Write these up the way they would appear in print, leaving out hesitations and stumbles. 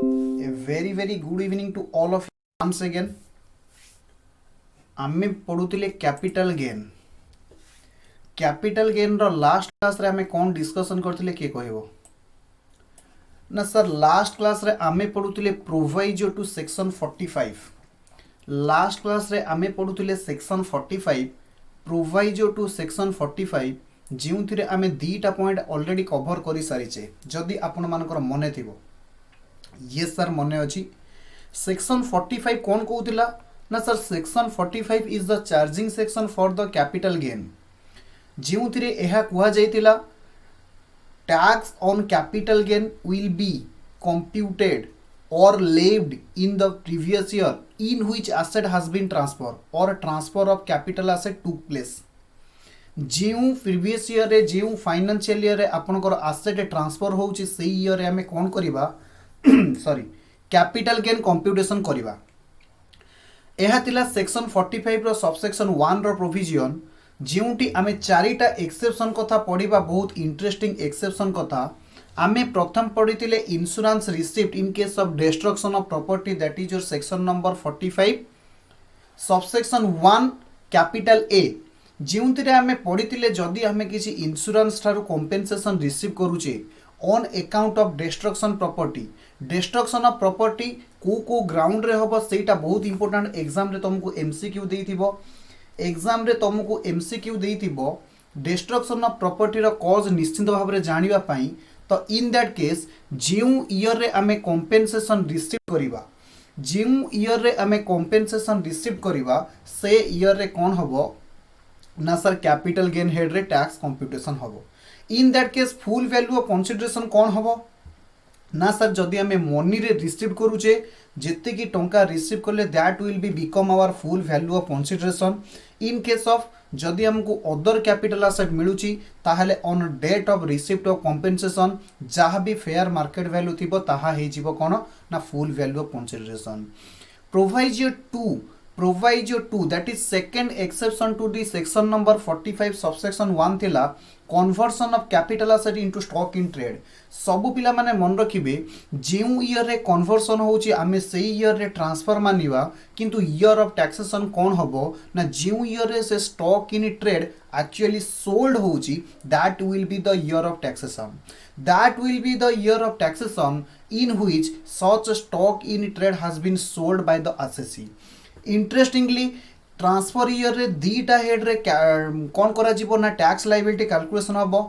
A very good evening to all of you once again. आमे पढ़ुले capital gain रो last class रे आमे कौन discussion करथिले के कहबो ना सर लास्ट क्लास रे आमे पढ़ुले proviso to section 45 last class रे आमे पढ़ुले सेक्शन 45 प्रोवाइजो टू सेक्शन 45 जिउथिरे आमे दीटा पॉइंट ऑलरेडी कवर करि सारिचे जदि आपण मानकर मने थिबो ये सर मने अछि सेक्शन 45 कौन कहूतिला ना sir section 45 is the charging section for the capital gain जिउथिरे एहा कुहा जाइतिला tax on capital gain will be computed or levied in the previous year in which asset has been transferred or transfer of capital asset took place जो previous year रे जो financial year रे आपनकर asset transfer होउची सेही year रे हमें कोन करिबा सॉरी कैपिटल गेन कंप्यूटेशन करिबा एहा तिला सेक्शन 45 रो सबसेक्शन 1 रो प्रोविजन जोंटी आमे चारिटा एक्सेप्शन कथा पढिबा बहुत इंटरेस्टिंग एक्सेप्शन कथा आमे प्रथम पढ़ी insurance receipt in case of destruction of property that is your section number 45 subsection 1 capital A जोंथिरे आमे पढ़ी जदि आमे किसी इंश्योरेंस ठारू कंपेनसेशन रिसीव करूचे on account of destruction of property को ग्राउंड रे हबो सेटा बहुत इंपोर्टेंट एग्जाम रे तुमको एमसीक्यू देइथिबो एग्जाम रे तुमको एमसीक्यू देइथिबो डिस्ट्रक्शन ऑफ प्रॉपर्टी रो कॉज निश्चित भाव रे जानिबा पई तो इन दैट केस जो ईयर रे आमे कंपेनसेशन रिसीव करिबा जो ईयर रे आमे कंपेनसेशन रिसीव करिबा से ईयर रे कोन हबो ना सर कैपिटल गेन हेड रे टैक्स कंप्यूटेशन हबो in that case full value of consideration कोन हबो ना सर जदि आमे मनी रे रिसीव करूचे जेते की टंका रिसीव करले that will be become our full value of consideration in case of जदि हमको अदर कैपिटल एसेट मिलुची ताहले on date of receipt of compensation जहाँ भी फेयर मार्केट वैल्यू थिबो ताहा हे जीवो कोन ना full value of consideration proviso 2 that is second exception to the section number 45 subsection 1 थिला conversion of capital asset into stock in trade सबु पिला माने मन रखिबे जो ईयर रे कन्वर्सन होउची आमे सेही ईयर रे ट्रांसफर मानिबा किंतु ईयर ऑफ टैक्सेशन कोन हबो ना जो ईयर रे से stock in trade actually sold होउची that will be the year of taxation in which such stock in trade has been sold by the assessee interestingly transfer year रे दीटा head रे कौन करा जीवो ना टैक्स लायबिलिटी कैलकुलेशन हबो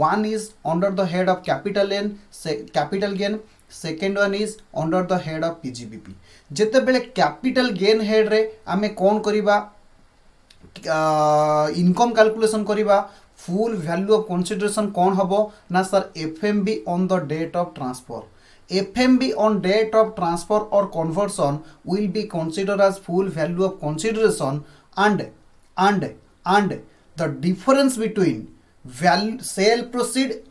one is under the head of capital gain second one is under the head of PGBP जेते बेले कैपिटल गेन हेड रे आमे कौन करिबा इनकम कैलकुलेशन करिबा फुल वैल्यू ऑफ कंसीडरेशन कौन हबो ना sir FMB on the date of transfer FMB on date of transfer or conversion will be considered as full value of consideration and the difference between sale proceed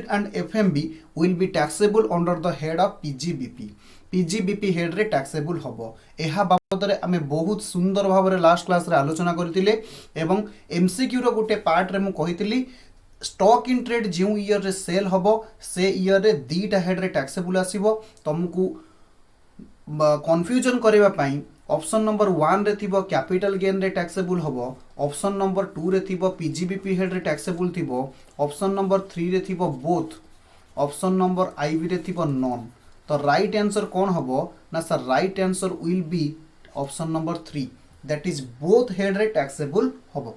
and FMB will be taxable under the head of PGBP head रे taxable हबो एहा बाबद रे आमे बहुत सुंदर भाव रे last class रे आलोचना करथिले एवं MCQ रो गुटे पार्ट रे मु कहितली स्टॉक इन ट्रेड जो ईयर रे सेल हबो से ईयर रे दीटा हेड रे टैक्सेबल आसीबो तुमको कंफ्यूजन करबा पई ऑप्शन नंबर 1 रे थिबो कैपिटल गेन रे टैक्सेबल हबो ऑप्शन नंबर 2 रे थिबो पीजीबीपी हेड रे टैक्सेबल थिबो ऑप्शन नंबर 3 रे थिबो बोथ ऑप्शन नंबर आईवी रे थिबो नॉन तो राइट आंसर कोन हबो ना sir right answer will be option number 3 that is both head रे टैक्सेबल हबो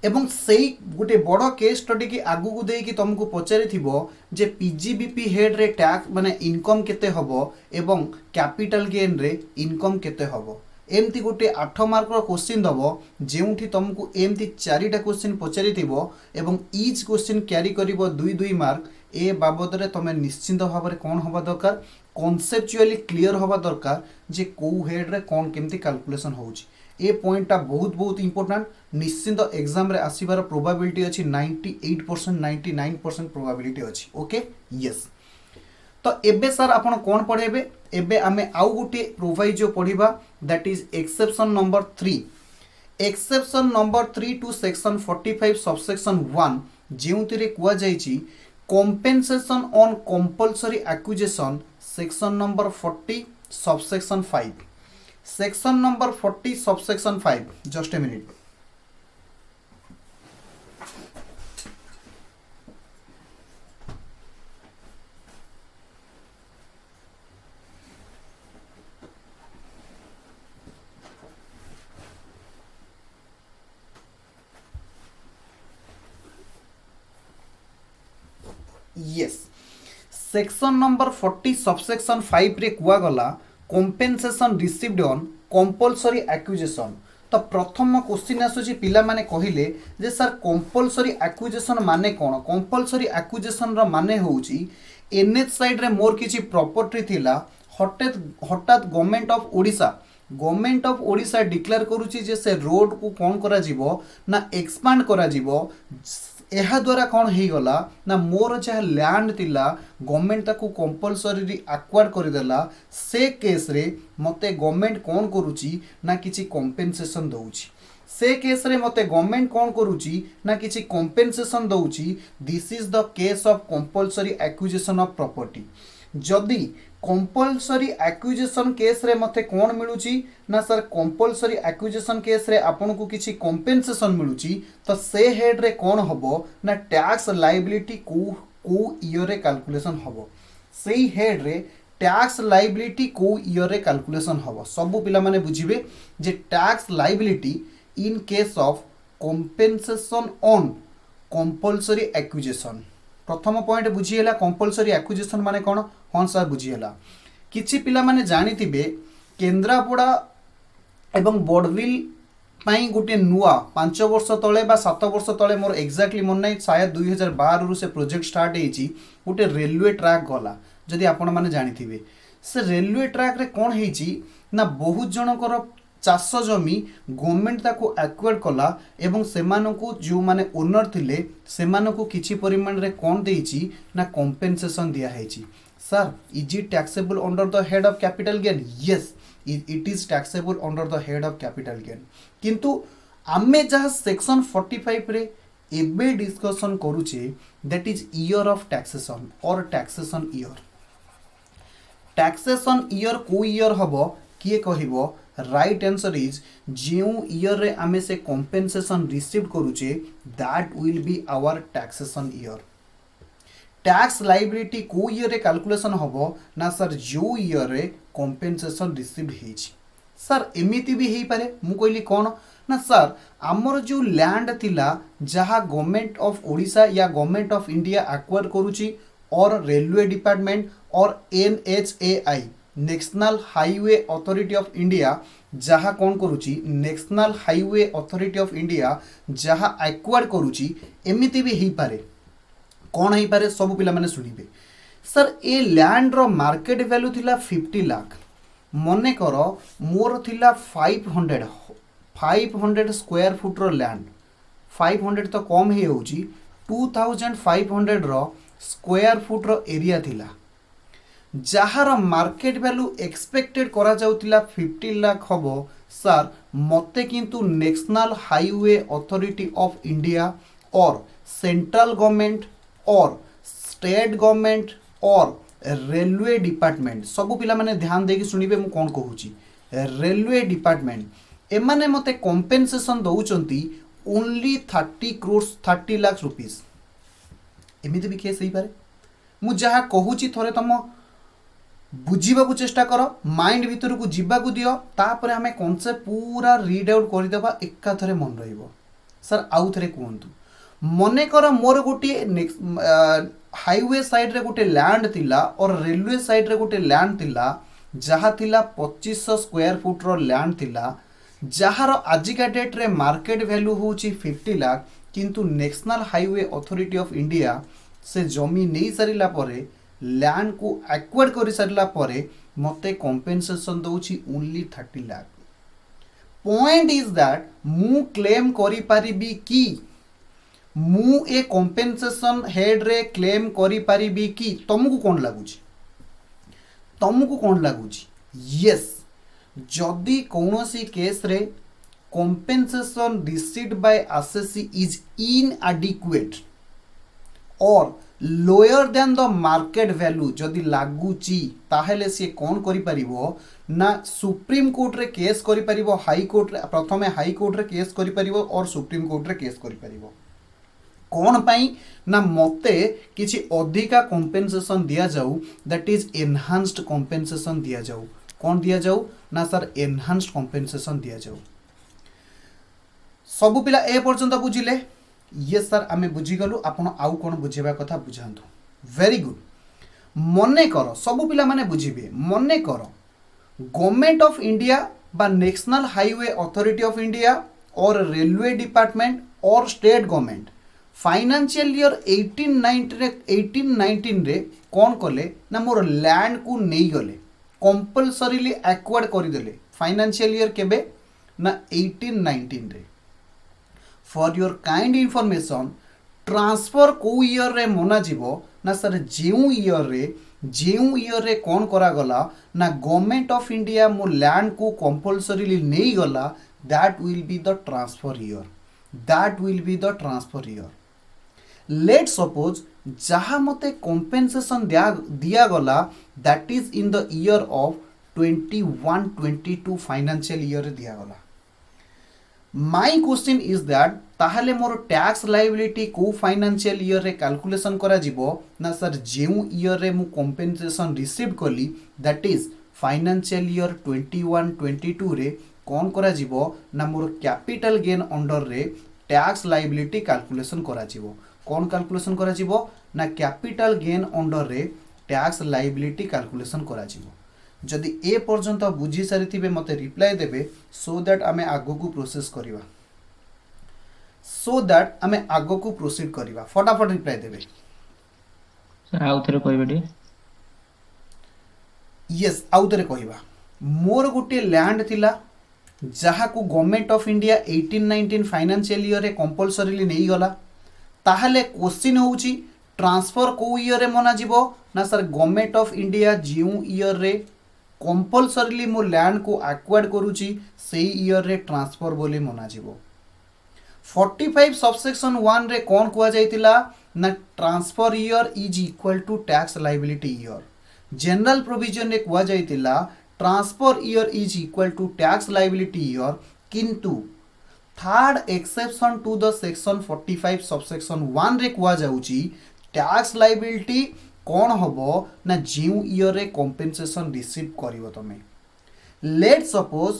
एवं सेई गोटे बड़ केस स्टडी की आगु को देकी तुमको पचारि थिबो जे पीजीबीपी हेड रे टैक्स माने इनकम केते हबो एवं कैपिटल गेन रे इनकम केते हबो एमती गोटे 8 मार्क रो क्वेश्चन दबो जेउठी तुमको एमती चारिटा क्वेश्चन पचारि थिबो एवं ईच क्वेश्चन कैरी करिवो 2 मार्क ए बाबद रे तमे निश्चित भाव रे कोन हबा दरकार कॉन्सेप्चुअली क्लियर हबा दरकार जे को हेड रे कोन केमती कैलकुलेशन होउची ए पॉइंटा बहुत इंपोर्टेंट निश्चित एग्जाम रे आसीबार प्रोबेबिलिटी अछि 98% 99% प्रोबेबिलिटी अछि ओके यस तो एबे सर आपण कोन पढेबे एबे आमे आउ गुटे प्रोवाइजो पढिबा that is exception number 3 to section 45 subsection 1 जेउतिरे कुआ जाईची compensation on compulsory acquisition section number 40 subsection 5 section number 40 subsection 5 just a minute. yes section number 40 subsection 5 रे कुआ गला compensation received on compulsory acquisition. तो प्रथम क्वेश्चन आसुची पिला माने कहिले जे सर कंपलसरी एक्विजिशन माने कोन कंपलसरी एक्विजिशन रो माने होउची एनएच साइड रे मोर किछि प्रॉपर्टी थिला हठात गवर्नमेंट ऑफ ओडिशा डिक्लेयर करूची जे से रोड को कोन करा जीवो ना एक्सपांड करा जीवो ଏହା ଦ୍ୱାରା କ'ଣ ହେଇଗଲା ନା ମୋର ଯାହା ଲ୍ୟାଣ୍ଡ ଥିଲା ଗଭର୍ଣ୍ଣମେଣ୍ଟ ତାକୁ କମ୍ପଲସରି ଆକ୍ୱାର୍ଡ କରିଦେଲା ସେ କେସ୍ରେ ମୋତେ ଗଭର୍ଣ୍ଣମେଣ୍ଟ କ'ଣ କରୁଛି ନା କିଛି କମ୍ପେନସେସନ୍ ଦେଉଛି ସେ କେସ୍ରେ ମୋତେ ଗଭର୍ଣ୍ଣମେଣ୍ଟ କ'ଣ କରୁଛି ନା କିଛି କମ୍ପେନସେସନ୍ ଦେଉଛି this is the case of compulsory acquisition of property जदि कंपलसरी एक्विजिशन केस रे मते कोन मिलुची ना सर कंपलसरी एक्विजिशन केस रे आपन को किछि कंपेंसेशन मिलुची तो से हेड रे कोन हबो ना टैक्स लायबिलिटी को ईयर रे कैलकुलेशन हबो सेही हेड रे टैक्स लायबिलिटी को ईयर रे कैलकुलेशन हबो सब पिला माने बुझिबे जे tax liability in case of compensation on compulsory acquisition प्रथम पॉइंट बुझीला कंपलसरी एक्विजिशन माने कोन हाँ सर बुझीला किछि पिला माने जानिथिबे केन्द्रापड़ा एवं बड़विल पाई गोटे नुआ 5 वर्ष तले बा 7 वर्ष तले मोर एक्जाक्टली मन नाही शायद 2012 रु से प्रोजेक्ट स्टार्ट हेची गोटे रेलवे ट्रैक गला जदि आपण माने जानिथिबे से रेलवे ट्रैक रे कोन हेची ना बहुत जनकर चाष जमी गवर्नमेंट ताको एक्वायर्ड कला एवं सेमानकु जो माने ओनर थिले सेमानकु किछि परिमाण रे कोन देइची ना कंपेंसेशन दिया हेची sir is it taxable under the head of capital gain yes it is taxable under the head of capital gain किंतु आमे जहा सेक्शन 45 रे एबे डिस्कशन करूचे that is year of taxation और टैक्सेशन ईयर को ईयर हबो किए कहिबो राइट आंसर इज जो ईयर रे आमे से कंपेंसेशन रिसीव करूचे that will be our taxation year tax liability को ईयर रे कैलकुलेशन हबो ना सर जो ईयर रे कंपेंसेशन रिसीव हेछि सर एमिति भी हेई पारे मु कहली कोन ना सर आमर जो लैंड थिला जहा गवर्नमेंट ऑफ ओडिशा या गवर्नमेंट ऑफ इंडिया एक्वायर करूची और रेलवे डिपार्टमेंट और NHAI national highway authority of India जहा कौन करुची national highway authority of India जहा एक्वायर करुची एमिति भी ही पारे कौन ही पारे सब पिला माने सुनिबे sir a land row market value थिला 50 लाख मने करो मोर थिला 500 स्क्वायर फुट रो लैंड 500 तो कम ही होची 2500 रो स्क्वायर फुट रो एरिया थिला जहार मार्केट वैल्यू एक्सपेक्टेड करा जाउतिला 50 लाख हबो सर मते किंतु national highway authority of India और सेंट्रल गवर्नमेंट और स्टेट गवर्नमेंट और रेलवे डिपार्टमेंट सब पिला माने ध्यान देकी सुनिबे मु कोन कहूची रेलवे डिपार्टमेंट एमाने मते कंपेंसेशन दउचंती ओनली 30 लाख रुपीस एमिति भी केस ही पारे मु जहा कहूची थरे तम बुझीबा को चेष्टा कर माइंड भीतर को जीवा को दियो तापर हमें कॉन्सेप्ट पूरा रीड आउट कर देबा एका थरे मन रहिबो सर आउ थरे कहंतु मने कर मोर गोटे हाईवे साइड रे गोटे लैंड थिला और रेलवे साइड रे गोटे लैंड थिला जहा थिला 2500 स्क्वायर फुट रो लैंड थिला जहार आजिका डेट रे मार्केट वैल्यू होची 50 लाख किंतु national highway authority of India से जमी नहीं सारिला परे लैंड को एक्वायर्ड कर सारिला परे मते कंपेंसेशन दउची only 30 lakh point is that मु क्लेम करि परिबी कि मु ए कंपेंसेशन हेड रे क्लेम करि परिबी कि तुमको कोन लागुची यस जदि कौनसी केस रे compensation received by assessee is inadequate or lower than the market value जदि लगुची ताहेले सी कौन करि परिबो ना सुप्रीम कोर्ट रे केस करि परिबो हाई कोर्ट रे प्रथमे हाई कोर्ट रे केस करि परिबो और सुप्रीम कोर्ट रे केस करि परिबो कौन पाई ना मते किछि अधिका कंपेंसेशन दिया जाऊ दैट इज एनहांस्ड कंपेंसेशन दिया जाऊ कौन दिया जाऊ ना सर एनहांस्ड कंपेंसेशन दिया जाऊ सबु पिला ए पर्यंत बुझिले ये सर आमे बुझीगलु आपण आउ कोन बुझेबा कथा बुझांतु वेरी गुड मने कर सबु पिला माने बुझिबे मने कर गवर्नमेंट ऑफ इंडिया बा national highway authority of India और रेलवे डिपार्टमेंट और स्टेट गवर्नमेंट फाइनेंशियल ईयर 1819 रे कौन कले ना मोर लैंड को नहीं गले कंपलसरीली एक्वायर्ड करदेले फाइनेंशियल ईयर केबे ना 1819 रे for your kind information transfer को ईयर रे मना जीवो ना सर जेउ ईयर रे कौन करा गला ना गवर्नमेंट ऑफ इंडिया मो लैंड को कंपलसरीली नहीं गला that will be the transfer year let suppose जहाँ मते कंपेंसेशन दिया गला that is in the year of 21-22 financial year दिया गला माय क्वेश्चन इज दैट ताहले मोर टैक्स लायबिलिटी को फाइनेंशियल ईयर रे कैलकुलेशन करा जिवो ना सर जेउ ईयर रे मु कंपेंसेशन रिसीव कली दैट इज फाइनेंशियल ईयर 21-22 रे कौन करा जिवो ना मोर कैपिटल गेन अंडर रे टैक्स लायबिलिटी कैलकुलेशन करा जिवो कौन कैलकुलेशन करा जिवो ना कैपिटल गेन अंडर रे टैक्स लायबिलिटी कैलकुलेशन करा जिवो जदि ए पर्यंत बुझी सारी मते रिप्लाई देबे सो दैट आमे आगो को प्रोसेस करिवा प्रोसीड करिवा फटाफट रिप्लाई देबे सर आउ थरे कहबेटी यस आउ थरे कहबा मोर गोटे लैंड थिला जहा को government of India 1819 financial year रे कंपलसरीली नहीं गला ताहले क्वेश्चन होउची ट्रांसफर को ईयर रे मना जीवो ना सर गवर्नमेंट ऑफ इंडिया जिउ ईयर रे कंपलसरीली मो लैंड को एक्वायर्ड करूची सेही ईयर रे ट्रांसफर बोली मना जीवो 45 सबसेक्शन 1 रे कौन कुआ जाइतिला ना transfer year is equal to tax liability year general provision रे कुआ जाइतिला transfer year is equal to tax liability year किंतु third exception to the section 45 subsection 1 रे कुआ जाउची टैक्स लायबिलिटी कौन हबो ना जिउ ईयर रे कंपेंसेशन रिसीव करिवो तमे लेट सपोज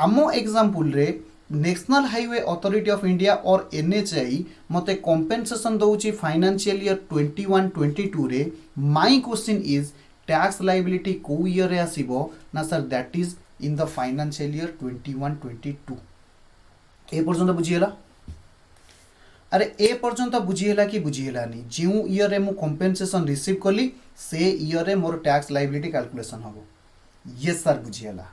आमो एग्जांपल रे national highway authority of India और एनएचआई मते कंपेंसेशन दउची फाइनेंशियल ईयर 21-22 रे my question is tax liability को ईयर रे आसीबो ना sir that is in the financial year 21-22 ए पर्यंत बुझियला अरे ए पर्यंत बुझियला कि बुझियलानी जिउ ईयर रे मु कंपेंसेशन रिसीव कली से ईयर रे मोर टैक्स लायबिलिटी कैलकुलेशन हबो यस सर बुझियला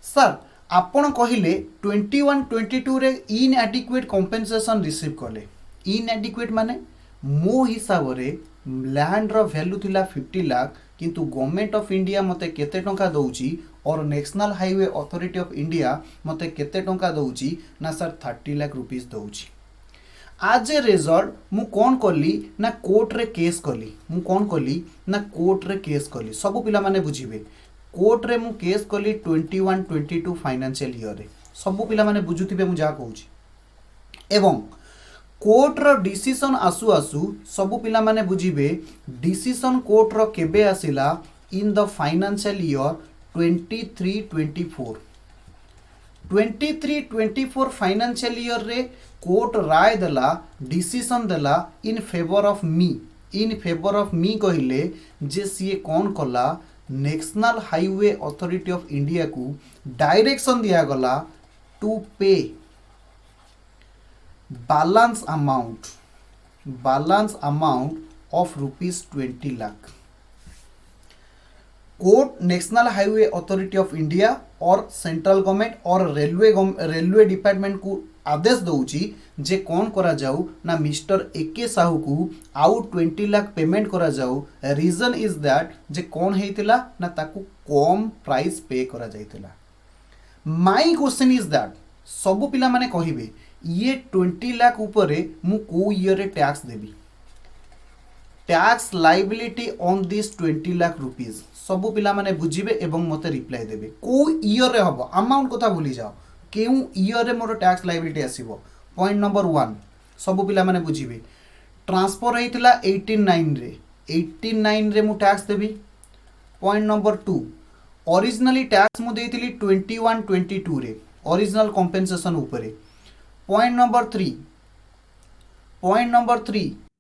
सर आपण कहिले 21-22 रे इनएडिक्वेट कंपेंसेशन रिसीव कले इनएडिक्वेट माने मो हिसाब रे लैंड रो वैल्यू थिला 50 लाख किंतु गवर्नमेंट ऑफ इंडिया मते केते टंका दउची और national highway authority of India मते केते टंका दउची ना सर 30 लाख रुपीस दउची आज ए रिजल्ट मु कौन कली ना कोर्ट रे केस कली सब पिला माने बुझिबे कोर्ट रे मु केस कली 21-22 फाइनेंशियल ईयर रे सब पिला माने बुझुथिबे मु जा कहूची एवं कोर्ट रो डिसीजन आसु आसु सब पिला माने बुझिबे डिसीजन कोर्ट रो केबे आसिला in the financial year 23-24 financial year रे कोर्ट राय देला डिसीजन देला इन फेवर ऑफ मी कहिले जे सीए कौन कला national highway authority of India को डायरेक्शन दिया गला टू पे balance amount of rupees 20 lakh court national highway authority of India और सेंट्रल गवर्नमेंट और रेलवे डिपार्टमेंट को आदेश दउची जे कौन करा जाऊ ना मिस्टर एके साहू को आउ 20 लाख पेमेंट करा जाऊ रीजन इज दैट जे कौन हेतिला ना ताकू कम प्राइस पे करा जाइतिला माय क्वेश्चन इज दैट सब पिला माने कहिबे ये 20 लाख ऊपर मु को ईयर रे tax Devi tax liability on this 20 lakh rupees सबू पिला माने बुझिबे एवं मते रिप्लाई देबे को ईयर रे हबो अमाउंट कथा भूली जाओ केउ ईयर रे मोर टैक्स लाइबिलिटी आसीबो पॉइंट नंबर 1 सबू पिला माने बुझिबे ट्रांसफर हेतिला 89 रे 89 रे मु टैक्स देबी पॉइंट नंबर 2 ओरिजिनली टैक्स मु देइतिली 21 22 रे ओरिजिनल कंपेंसेशन ऊपरे पॉइंट नंबर 3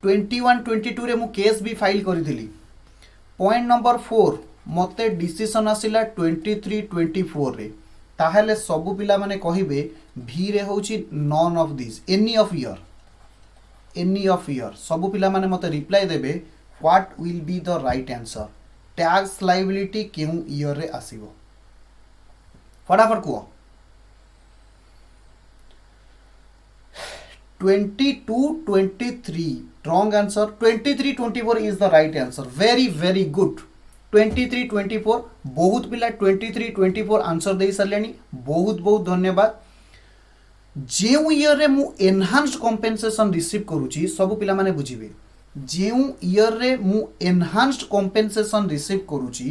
21 22 रे मु केस भी फाइल करिथिली पॉइंट नंबर 4 मते डिसीजन आसिला 23 24 रे ताहेले सबु पिला माने कहिबे भी रे होची none of this any of year सबु पिला माने मते रिप्लाई देबे what will be the right answer tax liability केउ ईयर रे आसीबो फटाफट quo 22-23 wrong answer 23-24 is the right answer very good 23-24 बहुत पिला 23-24 आंसर दे सारे बहुत धन्यवाद जेउ ईयर रे मु एनहांस्ड कंपेंसेशन रिसीव करूची सब पिला माने बुझिबे जेउ ईयर रे मु एनहांस्ड कंपेंसेशन रिसीव करूची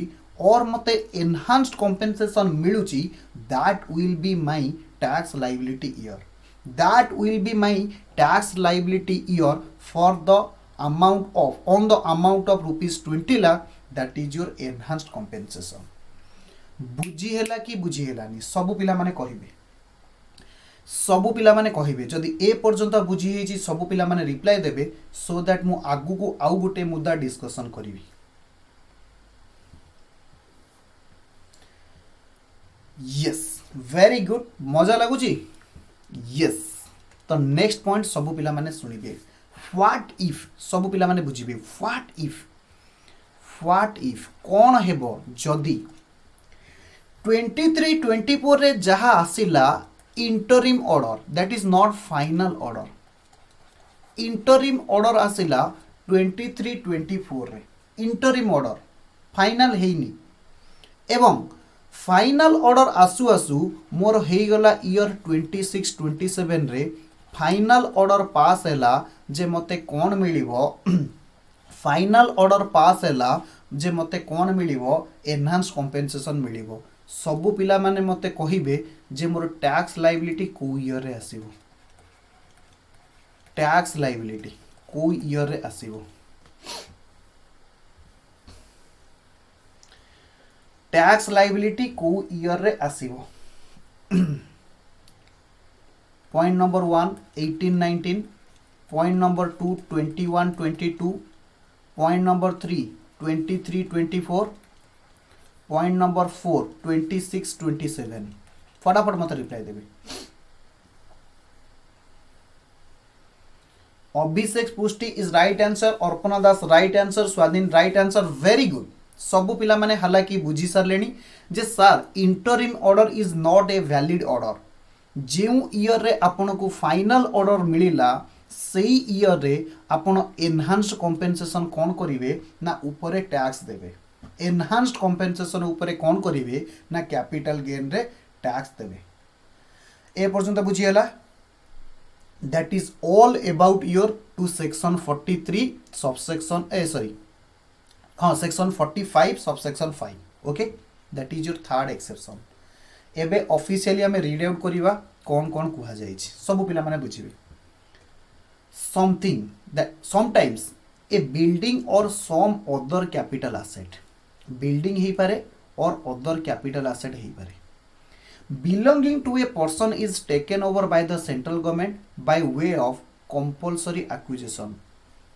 और मते एनहांस्ड कंपेंसेशन मिलुची that will be my tax liability year that will be my tax liability year for the amount of on the amount of rupees 20 lakh that is your enhanced compensation बुझी हैला कि बुझी हैलानी सबु पिला माने कहिबे जदि ए पर्यंत बुझी हेची सबु पिला माने रिप्लाई देबे सो दैट मु आगु को आउ गुटे मुद्दा डिस्कशन करिवि यस वेरी गुड मजा लागुची यस तो नेक्स्ट पॉइंट सबु पिला माने सुनिबे व्हाट इफ सबु पिला माने बुझिबे व्हाट इफ कोन हेबो जदी 23-24 रे जहा आसिला interim order that is not final order interim order आसिला 23-24 रे इंटरिम ऑर्डर फाइनल हेइनी एवं फाइनल ऑर्डर आसु आसु मोर हे गला ईयर 26-27 रे फाइनल ऑर्डर पास हैला जे मते कोन मिलिबो फाइनल ऑर्डर पास हैला जे मते कोन मिलिबो एनहांस कंपेंसेशन मिलिबो सबु पिला माने मते कहिबे जे मोर टैक्स लायबिलिटी को ईयर रे आसीबो टैक्स लायबिलिटी को ईयर रे आसीबो टैक्स लायबिलिटी को ईयर रे आसीबो point number 1 18-19 point number 2 21-22 point number 3 23-24 point number 4 26-27 फटाफट मत रिप्लाई देबे Abhishek Pushti is right answer Arpana Das right answer Swadhin right answer very good सबु पिला माने हालांकि बुझी सारलेनी जे sir interim order is not a valid order जेउ year रे आपन को फाइनल ऑर्डर मिलिला सेई ईयर रे आपन एनहांस्ड कंपेंसेशन कोन करिवे ना ऊपरे टैक्स देबे एनहांस्ड कंपेंसेशन ऊपरे कोन करिवे ना कैपिटल गेन रे टैक्स देबे ए पर्यंत बुझी हला that is all about your to section 43 subsection हाँ section 45 subsection 5 okay that is your third exception एबे ऑफिशियली हमें रीड आउट करिवा कोन कोन कुहा जाय छी सब पिला माने बुझिबे something that sometimes a building or some other capital asset building ही पारे और अदर कैपिटल एसेट ही पारे belonging to a person is taken over by the central government by way of compulsory acquisition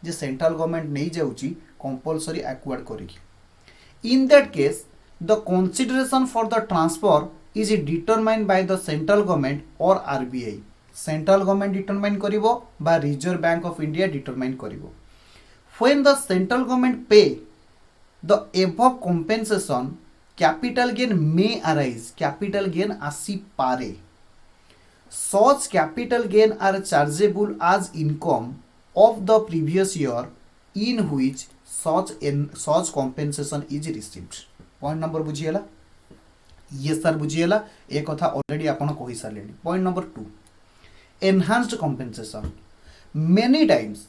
जे central government नहीं जाउची compulsory acquired करिकी in that case the consideration for the transfer is determined by the central government or RBI central government determine करिवो बा Reserve Bank of India determine करिवो when the central government pay the above compensation capital gain may arise capital gain आसी पारे such capital gain are chargeable as income of the previous year in which such compensation is received point number बुझिएला yes sir बुझिएला ए कथा already आपण कहि सारलेनी point number 2 enhanced compensation many times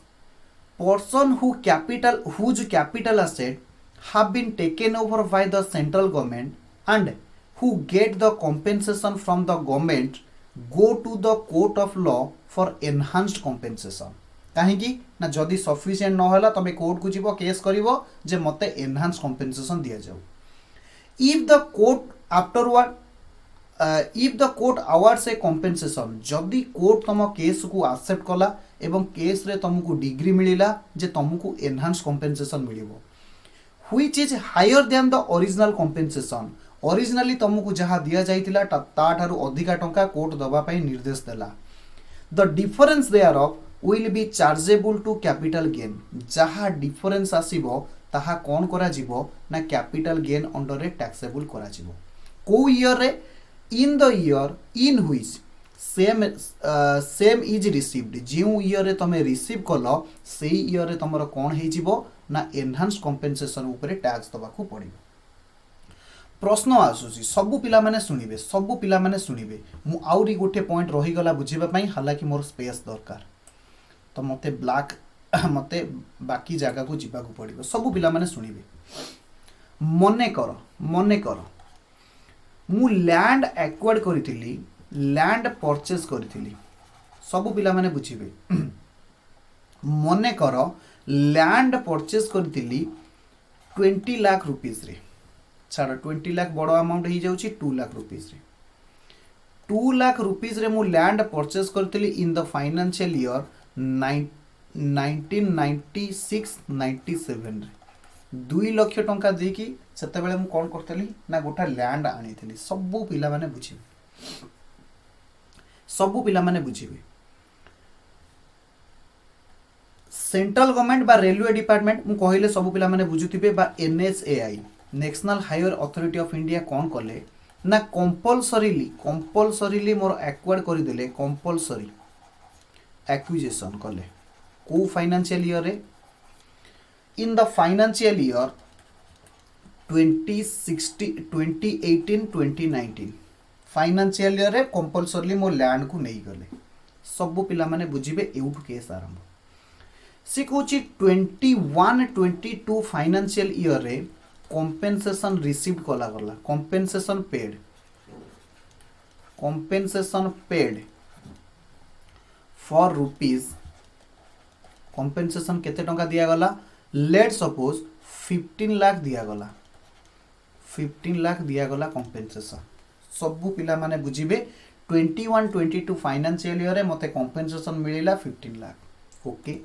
person whose capital asset have been taken over by the central government and who get the compensation from the government go to the court of law for enhanced compensation. କାହିଁକି ନା ଯଦି sufficient ନହେଲା ତମେ କୋର୍ଟକୁ ଯିବ case କରିବ ଯେ ମୋତେ ଏନହାନ୍ସ କମ୍ପେନସେସନ୍ ଦିଆଯାଉ. if the court afterward if the court awards a compensation, जदि कोर्ट तुम केस को एक्सेप्ट कला एवं केस रे तुमको डिग्री मिलिला जे तुमको एनहांस कंपेनसेशन मिलिबो which is higher than the original compensation. Originally तुमको जहाँ दिया जाइतिला ता ठारू अधिका टंका कोर्ट दबा पई निर्देश देला. The difference there of will be chargeable to capital gain. जहाँ डिफरेंस आसीबो ताहा कोन करा जिवो ना कैपिटल गेन अंडर रे टैक्सेबल करा जिवो. को ईयर रे in the year in which same is received. जो ईयर रे तमे रिसीव कलो से ईयर रे तमरो कोन हे जिवो ना एनहांस कंपेनसेशन ऊपर टैक्स दबा को पड़िबो. प्रश्न आसुची सबु पिला माने सुनिबे, सबु पिला माने सुनिबे. मु आउरी गोटे पॉइंट रही गला बुझिबा पई, हालांकि मोर स्पेस दरकार तो मते ब्लैक मते बाकी जगह को जिबा को पड़िबो. सबु पिला माने सुनिबे. मने करो मु लैंड एक्वायर्ड करी, लैंड परचेज करी. सबु पिला माने बुझिबे. मने कर लैंड परचेज करी 20 लाख रुपीस रे. छाड़ 20 लाख बड़ अमाउंट हो जाउची 2 लाख रुपीस रे. 2 लाख रुपीस रे मु लैंड परचेज करी इन द फाइनेंशियल ईयर 1996-97 रे. 2 लाख टंका देकी सेतेबेले मु कोन करतली ना गोटा लैंड आनीथली. सबु पिला माने बुझिबे, सबु पिला माने बुझिबे. सेंट्रल गवर्नमेंट बा रेलवे डिपार्टमेंट मु कहिले सबु पिला माने बुझुतिबे बा NHAI national highway authority of India कोन कले ना कंपलसरीली मोर एक्वायर्ड करि देले. कंपलसरी एक्विजिशन कले को फाइनेंशियल ईयर रे इन the financial year 2018-2019 financial year रे कंपलसरीली मो लैंड को नहीं गले. सबु पिला माने बुझिबे. एउठु केस आरंभ सी कहूची 21-22 फाइनेंशियल ईयर रे कंपेनसेशन रिसीव्ड कला गला. Compensation paid for rupees. Compensation केते टंका दिया गला. लेट सपोज 15 लाख दिया गला. 15 लाख दिया गला कंपेनसेशन. सबु पिला माने बुझिबे. 21-22 फाइनेंशियल ईयर रे मते कंपेनसेशन मिलिला 15 लाख. ओके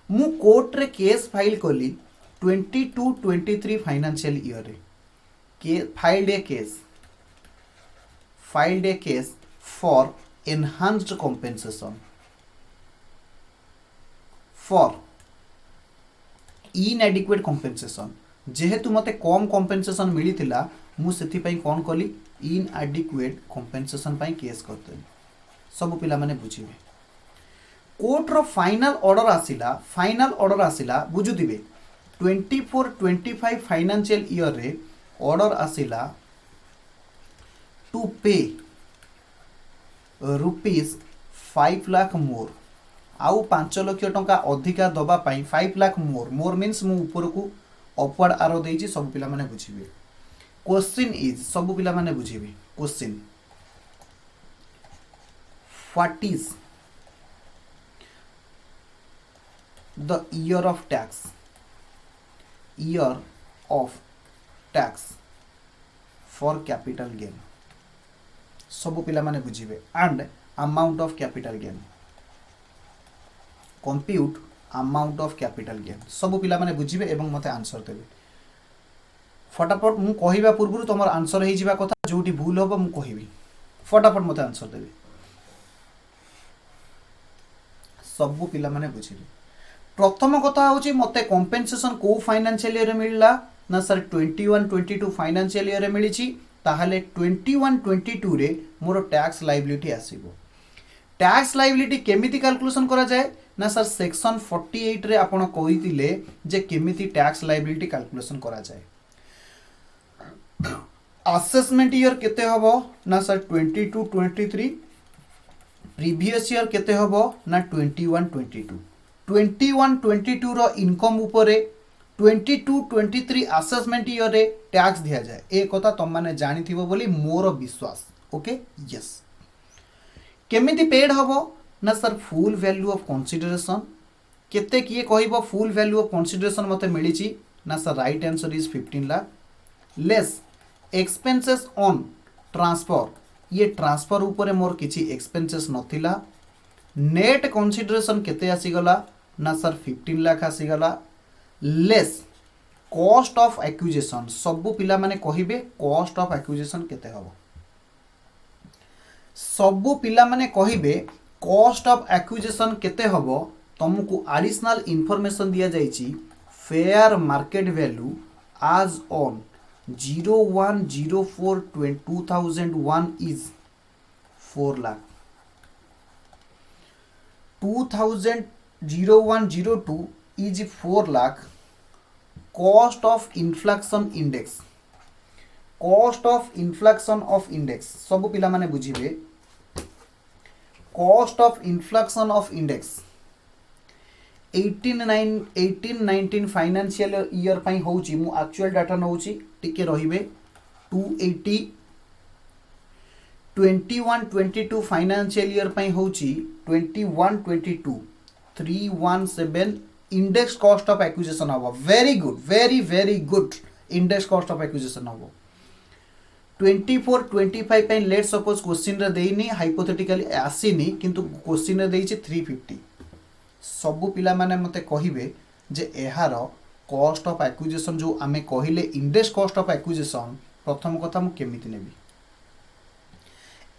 मु कोर्ट रे केस फाइल कली 22-23 फाइनेंशियल ईयर रे filed A case for enhanced compensation for इनएडिक्वेट compensation. जेहेतु मते कम कंपेनसेशन मिलिथिला मु सेथि पई कोन कली इनएडिक्वेट कंपेनसेशन पई केस करतली. सब पिला माने बुझिबे. कोर्ट रो फाइनल ऑर्डर आसिला बुझुदिबे. 24-25 फाइनेंशियल ईयर रे ऑर्डर आसिला टू पे रुपीज 5 लाख मोर. आउ 5 लाख टंका अधिका दबा पाई 5 लाख मोर मीन्स मु ऊपर को अपवर्ड आरो देइची. सब पिला माने बुझिबे. क्वेश्चन इज सब पिला माने बुझिबे. Question what is the year of tax for capital gain. सब पिला माने बुझिबे. And amount of capital gain. Compute amount of capital gain. सब पिला माने बुझिबे एवं मते आंसर देबे. फटाफट मु कहिबा पूर्व तुम आंसर हो जावा कथा. जोटी भूल हम मु कहिबी फटाफट मते आंसर देबे. सब पिला माने बुझिबे. प्रथम कथा होची मते कंपेनसेशन को फाइनेंशियल ईयर रे मिलला ना सर 21-22 फाइनेंशियल ईयर रे मिलिची. ताहले 21-22 रे मोर टैक्स लायबिलिटी आसीबो. टैक्स लायबिलिटी केमिति कैलकुलेशन करा जाए ना सर सेक्शन 48 रे आपण कहितिले जे केमिति टैक्स लायबिलिटी कैलकुलेशन करा जाए. असेसमेंट ईयर केते हबो ना सर 22-23. प्रीवियस ईयर केते हबो ना 21-22. 21-22 रो इनकम उपरे 22-23 असेसमेंट ईयर रे टैक्स दिया जाए ए कथा तुम माने जानी थिबो बोली मोर विश्वास ओके यस केमिति पेड हबो ना sir full value of consideration केते किए कहबो फुल वैल्यू ऑफ कंसीडरेशन मते मिलिची ना sir right answer is 15 lakh less expenses on transfer ये ट्रांसफर ऊपर मोर किछि एक्सपेंसेस नथिला नेट कंसीडरेशन केते आसीगला ना सर 15 लाख आसीगला लेस कॉस्ट ऑफ एक्विजिशन सबु पिला माने कहिबे कॉस्ट ऑफ एक्विजिशन केते हबो सबु पिला माने कहिबे कॉस्ट ऑफ एक्विजिशन केते हबो तुमको एडिशनल इंफॉर्मेशन दिया जाइछि फेयर मार्केट वैल्यू आज on 01/04/2001 is 4 lakh 2001-02 is 4 lakh cost of inflation of index सब पिला माने बुझिबे cost of inflation of index 18-19 financial year पई होउची मु एक्चुअल डाटा नउची टिके रहिबे 280 21-22 फाइनेंशियल ईयर पई होउची 21-22 317 इंडेक्स कॉस्ट ऑफ एक्विजिशन हबो very good very good index cost of acquisition हबो 24-25 पई लेट्स सपोज क्वेश्चन रे देइनी हाइपोथेटिकली आसीनी किंतु क्वेश्चन रे देइची 350 सबु पिला माने मते कहिबे जे एहार कॉस्ट ऑफ एक्विजिशन जो आमे कहिले इंडेक्स कॉस्ट ऑफ एक्विजिशन प्रथम कथा मु केमिति नेबी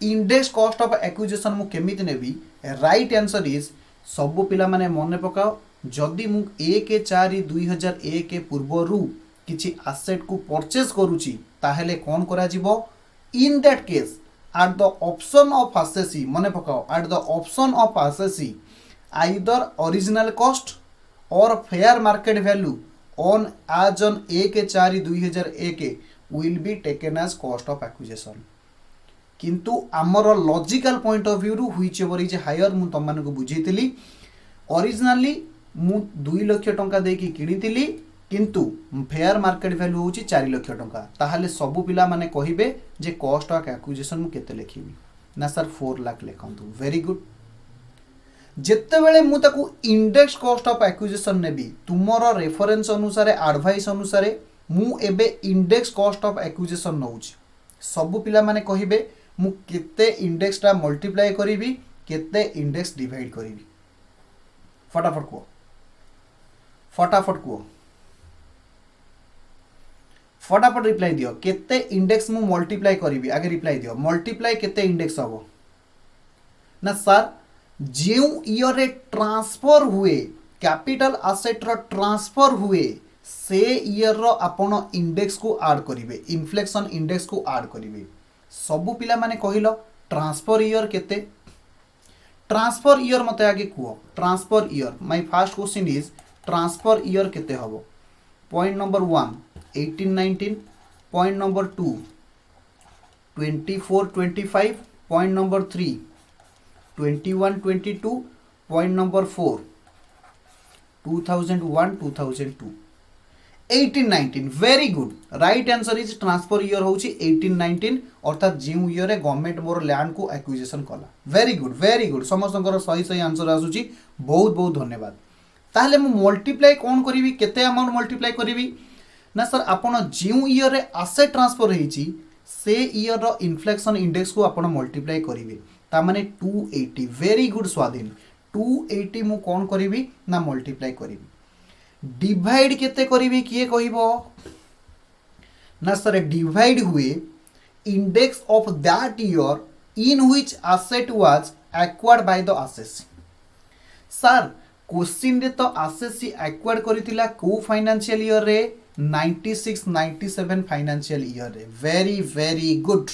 इंडेक्स कॉस्ट ऑफ एक्विजिशन मु केमिति नेबी राइट आंसर इज सबु पिला माने मने पकाओ जदि मु 1/4/2001 पूर्वरु किछि एसेट को परचेज करूची ताहेले कोन करा जिवो इन that case at the option of SSC मने पकाओ at the option of SSC either original cost or fair market value on as on 1/4/2001 will be taken as cost of acquisition किंतु आमर logical point of view whichever is higher मु तुम मानक बुझेइतिली originally मु 2 लाख टंका देकी किनितिली किंतु fair market value होची 4 लाख टंका ताहाले सब पिला माने कहिबे जे कॉस्ट ऑफ एक्विजिशन मु केते लेखिबी ना सर 4 लाख लेखंतु वेरी गुड जिते बेले मु ताकू इंडेक्स कॉस्ट ऑफ एक्विजिशन नेबी तुमर रेफरेंस अनुसार एडवाइस अनुसार मु एबे इंडेक्स कॉस्ट ऑफ एक्विजिशन नउची सब पिला माने कहिबे मु केते इंडेक्स टा मल्टीप्लाई करिवि केते इंडेक्स डिवाइड करिवि फटाफट को फटाफट रिप्लाई दियो केते इंडेक्स मु मल्टीप्लाई करिवि आगे रिप्लाई दियो मल्टीप्लाई केते इंडेक्स हबो ना सर जेउ ईयर रे ट्रांसफर हुए कैपिटल एसेट रो ट्रांसफर हुए से ईयर रो आपण इंडेक्स को ऐड करिवे इन्फ्लेशन इंडेक्स को ऐड करिवे सबु पिला माने कहिलो ट्रांसफर ईयर केते ट्रांसफर ईयर मते आगे quo transfer year my first question is transfer year केते हबो point number 1 18-19 point number 2 24-25 point number 3 21-22 point number 4 2001-2002 18-19 very good right answer is transfer year होची 18-19 अर्थात जिउ ईयर रे गवर्नमेंट मोर लैंड को एक्विजिशन कला वेरी गुड समस्तंकर सही आंसर आसुची बहुत बहुत धन्यवाद ताहले मु मल्टीप्लाई कोन करिवि केते अमाउंट मल्टीप्लाई करिवि ना सर आपण जिउ ईयर रे एसेट ट्रांसफर हेची से ईयर रो इन्फ्लेशन इंडेक्स को आपण मल्टीप्लाई करिवि ता माने 280 वेरी गुड स्वाधीन 280 मु कोन करिवि ना मल्टीप्लाई करिवि डिवाइड केते करिवि किए कहिबो ना सर डिवाइड हुए index of that year in which asset was acquired by the assessee sir question रे तो एसएससी एक्वायर्ड करितिला को फाइनेंशियल ईयर रे 96-97 फाइनेंशियल ईयर रे वेरी गुड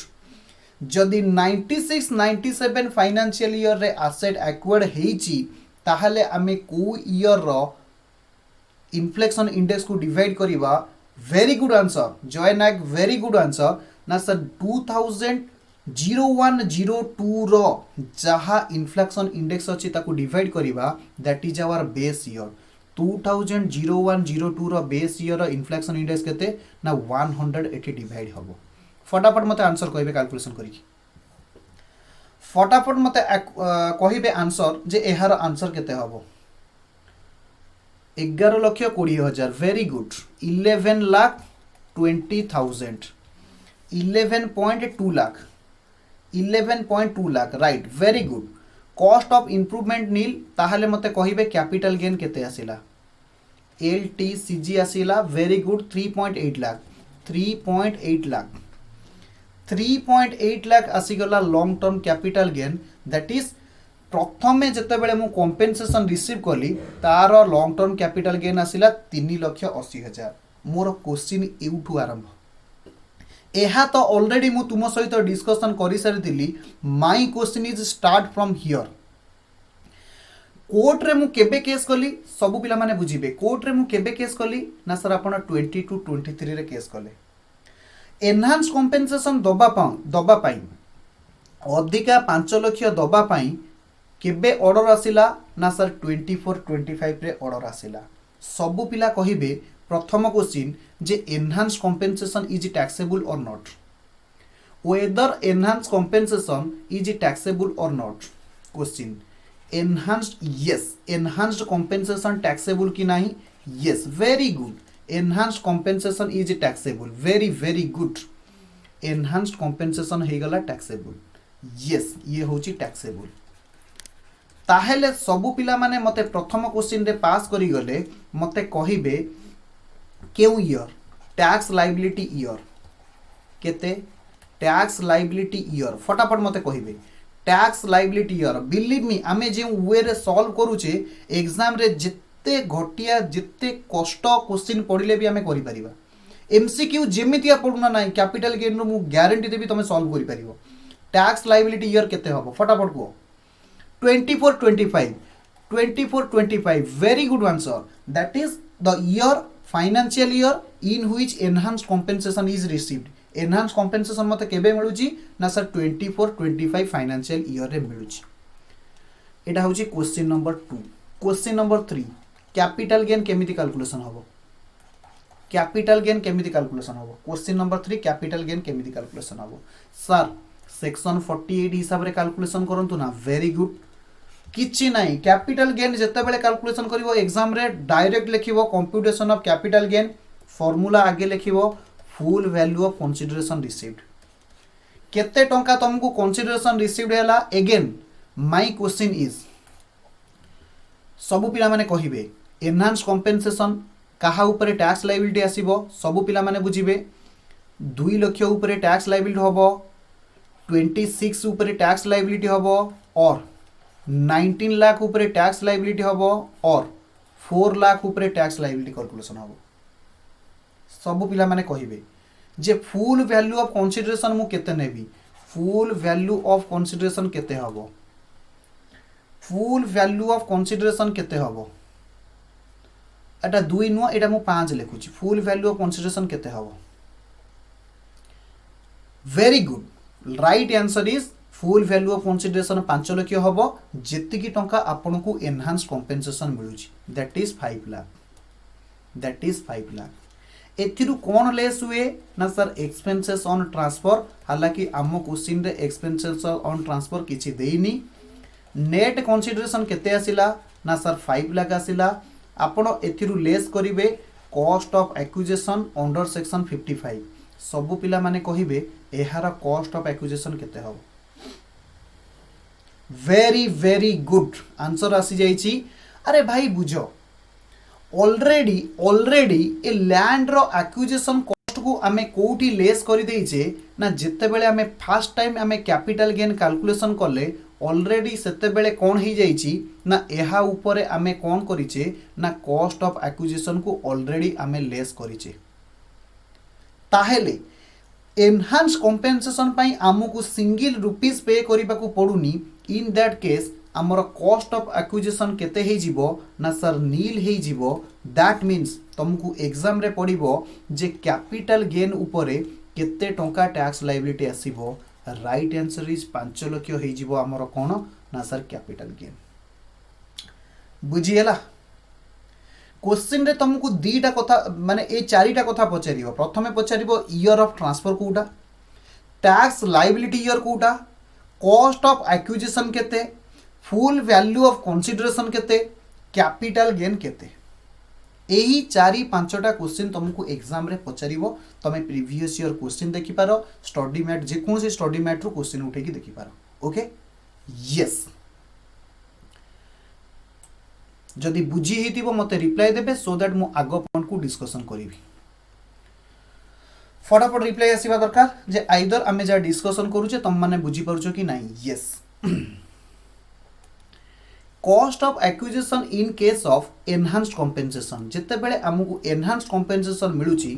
जदि 96-97 फाइनेंशियल ईयर रे एसेट एक्वायर्ड हेची ताहले आमे को ईयर रो इन्फ्लेशन इंडेक्स को डिवाइड करिवा very good answer Jay Nayak very good answer ना सर 0102 रो जहा इन्फ्लेशन इंडेक्स अच्छी ताकू डिवाइड करिबा that is our base year 2001-02 रो बेस ईयर इन्फ्लेशन इंडेक्स केते ना 180 डिवाइड हबो फटाफट मते आंसर कहबे कैलकुलेशन करिकी फटाफट मते कहबे आंसर जे एहार आंसर केते हबो 11,20,000 very good 11,20,000 11.2 lakh 11.2 lakh right very good cost of improvement nil ताहले मते कहिबे कैपिटल गेन केते आसिला एलटीसीजी आसिला वेरी गुड 3.8 लाख 3.8 लाख 3.8 लाख आसीगला long term capital gain that is प्रथमे जेतेबेले मु कंपेनसेशन रिसीव कली तार लॉन्ग टर्म कैपिटल गेन आसिला 3,80,000 मोर क्वेश्चन एउठू आरंभ एहा तो ऑलरेडी मु तुम सहित डिस्कशन करि सारिथिली my question is start from here court रे मु केबे केस कली सब पिला माने बुझिबे कोर्ट रे मु केबे केस कली ना सर आपण 22-23 रे केस कले एनहांस कंपेनसेशन दबा पाई अधिका 5 लाख दबा पाई केबे ऑर्डर आसिला ना सर 24-25 रे ऑर्डर आसिला सबु पिला कहिबे प्रथम क्वेश्चन जे enhance compensation is taxable or not whether enhance compensation is taxable or not question enhanced yes enhanced compensation taxable कि नहीं yes very good enhanced compensation is taxable very very good enhanced compensation हे गला taxable yes ये होची taxable ताहेले सबु पिला माने मते प्रथम क्वेश्चन रे पास करी गले मते कहिबे केउ ईयर टैक्स लायबिलिटी ईयर केते टैक्स लायबिलिटी ईयर फटाफट मते कहिबे tax liability year believe me आमे जे वे रे सॉल्व करूचे एग्जाम रे जिते घटिया जिते कष्ट क्वेश्चन पढिले भी आमे करि परिबा एमसीक्यू जेमितिया पढुना नाही कैपिटल गेन रो मु गारंटी देबी तमे सॉल्व करि परिबो टैक्स लायबिलिटी ईयर केते हबो फटाफट को 24-25 very good answer that is the year financial year in which enhanced compensation is received enhanced compensation मते केबे मिलुची ना सर 24-25 financial year रे मिलुची एटा होची question number 2 question number 3 capital gain केमिति कैलकुलेशन हबो कैपिटल गेन केमिति कैलकुलेशन हबो क्वेश्चन नंबर 3 कैपिटल गेन केमिति कैलकुलेशन हबो सर सेक्शन 48 हिसाब रे कैलकुलेशन करंतु ना वेरी गुड किछि नाही कैपिटल गेन जते बेले कैलकुलेशन करिवो एग्जाम रे डायरेक्ट लिखिवो computation of capital gain formula आगे लिखिवो full value of consideration received केते टंका तुमको कंसीडरेशन रिसीव्ड हैला अगेन माय क्वेश्चन इज सबु पिला माने कहिबे एनहांस कंपेंसेशन कहा ऊपर टैक्स लायबिलिटी आसीबो सबु पिला माने बुझिबे 2 लाख ऊपर टैक्स लायबिलिटी होबो 26 ऊपर टैक्स लायबिलिटी होबो और 19 लाख ऊपर टैक्स लायबिलिटी हबो और 4 लाख ऊपर टैक्स लायबिलिटी कैलकुलेशन हबो सब पिला माने कहिबे जे फुल वैल्यू ऑफ कंसीडरेशन मु केते नेबी फुल वैल्यू ऑफ कंसीडरेशन केते हबो फुल वैल्यू ऑफ कंसीडरेशन केते हबो एटा 2 नुआ एटा मु 5 लिखुची फुल वैल्यू ऑफ कंसीडरेशन केते हबो very good right answer is full value of consideration 5 lakh हबो जेतिकी टंका आपनको एनहांस कंपेंसेशन मिलुची दैट इज 5 लाख एथिरु कोन लेस हुए ना सर एक्सपेंसेस ऑन ट्रांसफर हालांकि आम क्वेश्चन रे एक्सपेंसेस ऑन ट्रांसफर किछि देइनी नेट कंसीडरेशन केते आसिला ना सर 5 लाख आसिला आपण एथिरु लेस करिवे cost of acquisition under section 55 सबु पिला माने कहिबे एहार कॉस्ट ऑफ एक्विजिशन केते हबो वेरी वेरी गुड आंसर आसी जाइछि अरे भाई बुझो already a land row acquisition cost को आमे कोठी लेस करि देइछे ना जेते बेले आमे फर्स्ट टाइम आमे कैपिटल गेन कैलकुलेशन करले ऑलरेडी सेते बेले कोन ही जाइछि ना एहा ऊपर आमे कोन करिछे ना कॉस्ट ऑफ एक्विजिशन को ऑलरेडी आमे लेस करिछे ताहेले एनहांस कंपेंसेशन पाई आमको सिंगल रुपीस पे करबा को पडुनी इन दैट केस आमर कॉस्ट ऑफ एक्विजिशन केते हे जीवो ना सर नील हे जीवो दैट मीन्स तुमको एग्जाम रे पड़िबो जे कैपिटल गेन ऊपर केते टंका टैक्स लायबिलिटी आसीबो राइट आंसर इज 5 लाख हो आमर कौन ना सर कैपिटल गेन बुझीगला क्वेश्चन रे तुमको दीटा कथा माने ए चारिटा कथा पचारिबो प्रथमे पचारिबो ईयर ऑफ ट्रांसफर कोटा टैक्स लायबिलिटी ईयर कोटा कॉस्ट ऑफ एक्विजिशन केते फुल वैल्यू ऑफ कंसीडरेशन केते कैपिटल गेन केते यही चारि पांचटा क्वेश्चन तुमको एग्जाम रे पचारिबो तमे प्रीवियस ईयर क्वेश्चन देखि पारो स्टडी मैट जे कोन से स्टडी मैट रो क्वेश्चन उठे की देखि पारो ओके यस जदि बुझी हेतिबो मते रिप्लाई देबे सो दैट मु आगो पॉइंट को डिस्कशन करिवि फटाफट रिप्लाई आसीबा दरकार जे आइदर आमे जा डिस्कशन करूचे तुम माने बुझी पारुछो कि नाही yes cost of acquisition in case of enhanced compensation जिते बेले हमकु एनहांस्ड कंपेंसेशन मिलुची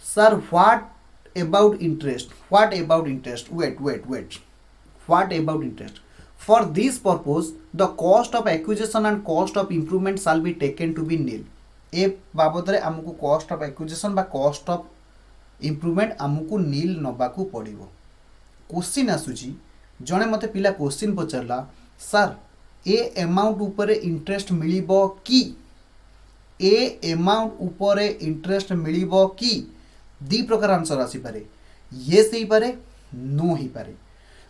sir what about interest wait what about interest for this purpose the cost of acquisition and cost of improvement shall be taken to be nil ए बाबद रे हमकु cost of acquisition बा cost of improvement हमकु nil नबाकू पड़िबो question आसुची जणे मते पिला क्वेश्चन पचरला सर ए अमाउंट ऊपर इंटरेस्ट मिलिबो कि ए अमाउंट ऊपर इंटरेस्ट मिलिबो कि दी प्रकार आंसर आसी पारे येस ही पारे नो ही पारे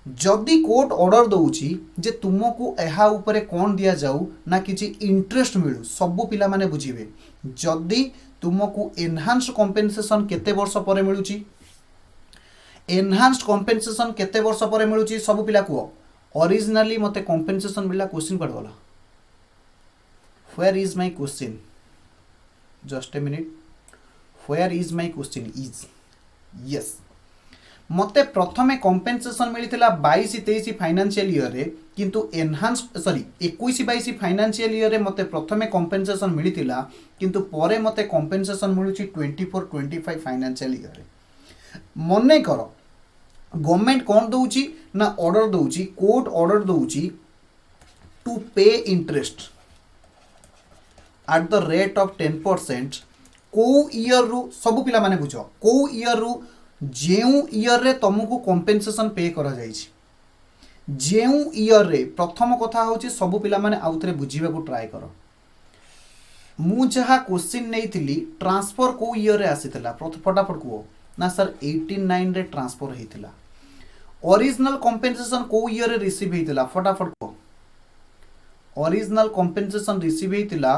जदि कोर्ट ऑर्डर दउची जे तुमको एहा ऊपर कोन दिया जाऊ ना किछि इंटरेस्ट मिलु सब पिला माने बुझिबे जदि तुमको एनहांस्ड कंपेंसेशन केते वर्ष परे मिलुची एनहांस्ड कंपेंसेशन केते वर्ष परे मिलुची सब पिला को ओरिजिनली मते कंपेंसेशन मिला क्वेश्चन पड़ गला where is my question just a minute where is my question is yes मते प्रथमे कंपेंसेशन मिलिथिला 22-23 फाइनेंशियल ईयर रे किंतु एनहांस सॉरी 21-22 फाइनेंशियल ईयर रे मते प्रथमे कंपेंसेशन मिलिथिला किंतु परे मते कंपेंसेशन मिलुची 24-25 फाइनेंशियल ईयर रे मने करो गवर्नमेंट कौन दउची ना ऑर्डर दउची कोर्ट ऑर्डर दउची टू पे interest at the rate of 10% को ईयर रु सब पिला माने बुझो को ईयर रु जेउ ईयर रे तुमको कंपेंसेशन पे करा जाइछि जेउ ईयर रे प्रथम कथा होची सब पिला माने आउथरे बुझीबा को ट्राई करो मु जहा क्वेश्चन नेइथिली ट्रांसफर को ईयर रे आसीतला फटाफट को ना सर 89 रे ट्रांसफर हेतिला ओरिजिनल कंपेंसेशन को ईयर रे रिसीव हेतिला फटाफट को ओरिजिनल कंपेंसेशन रिसीव हेतिला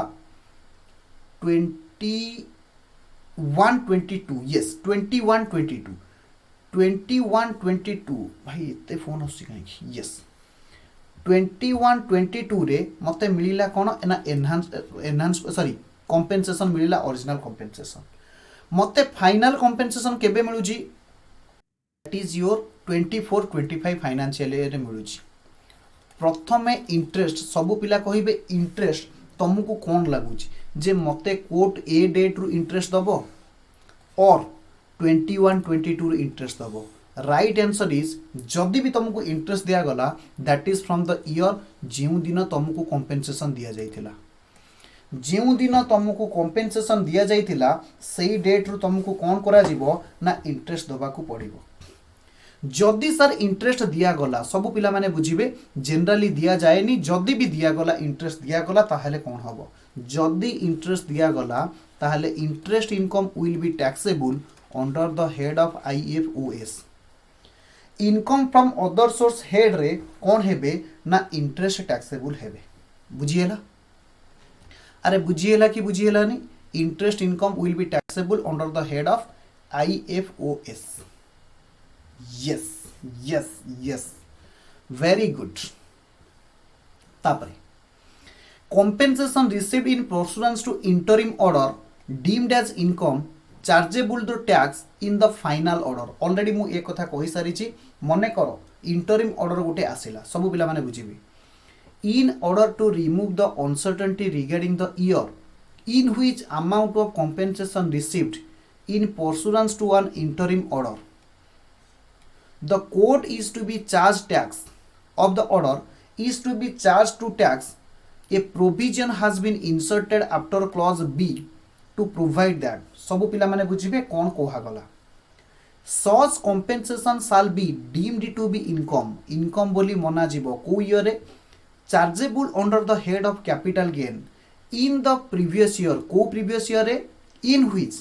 21-22 यस 21-22 भाई एते फोन होसी काहे यस 21-22 रे मते मिलिला कोन एना एनहांस सॉरी कंपेंसेशन मिलिला ओरिजिनल कंपेंसेशन मते फाइनल कंपेंसेशन केबे मिलुची that is your 24-25 financial year रे मिलुची प्रथमे इंटरेस्ट सब पिला कहिबे इंटरेस्ट तुमको कोन लागुची जे मते कोर्ट ए डेट रु इंटरेस्ट दबो और 21-22 रु इंटरेस्ट दबो राइट आंसर इज जदि भी तुमको इंटरेस्ट दिया गला that is from the year जेउ दिन तुमको कंपेंसेशन दिया जाइथिला जेउ दिन तुमको कंपेंसेशन दिया जाइथिला सेही डेट रु तुमको कोन करा जिवो ना इंटरेस्ट दबा को पड़िबो जदि सर इंटरेस्ट दिया गला सब पिला माने बुझिबे जनरली दिया जाएनी जदि भी दिया गला इंटरेस्ट दिया गला ताहले कोन हबो जदि इंटरेस्ट दिया गला ताहले interest income will be taxable under the head of IFOS income from other source head रे कोन हेबे ना इंटरेस्ट टैक्सेबल हेबे बुझिएला अरे बुझिएला कि बुझिएला नहीं interest income will be taxable under the head of IFOS yes yes yes very good तापरे compensation received in pursuance to interim order deemed as income chargeable to tax in the final order already मु एक कथा कहि सारी छी मने करो interim order गोटे आसिला सब पिला माने बुझिबे in order to remove the uncertainty regarding the year in which amount of compensation received in pursuance to an interim order the court is to be charged tax of the order is to be charged to tax a provision has been inserted after clause B to provide that सब पिला माने बुझिबे कोन कोहा गला such compensation shall be deemed to be income income बोली मना जीवो को ईयर रे chargeable under the head of capital gain in the previous year को प्रीवियस ईयर रे in which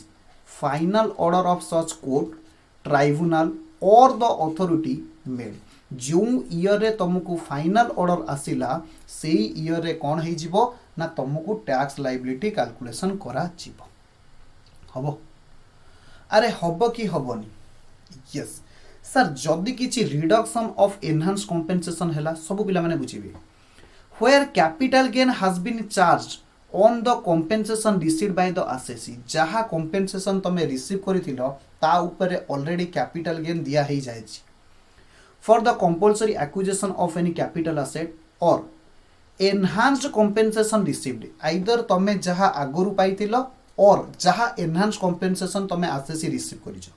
final order of such court tribunal or the authority made जो year रे तुमको फाइनल ऑर्डर आसिला से ईयर रे कौन है जीवो ना तुमको टैक्स लायबिलिटी कैलकुलेशन करा जीवो हबो अरे हब कि हबनी यस सर जदि किछि रिडक्शन ऑफ एनहांस कॉम्पेंसेशन हैला सब पिला माने बुझिबे where capital gain has been charged on the compensation received by the assessee जहा compensation तमे रिसीव करिथिलो ता ऊपर ऑलरेडी कैपिटल गेन दिया ही जाय छी for the compulsory acquisition of any capital asset or enhanced compensation received either तमे जहा आगरु पाइथिलो और जहा enhanced compensation तमे assessee रिसीव करिछो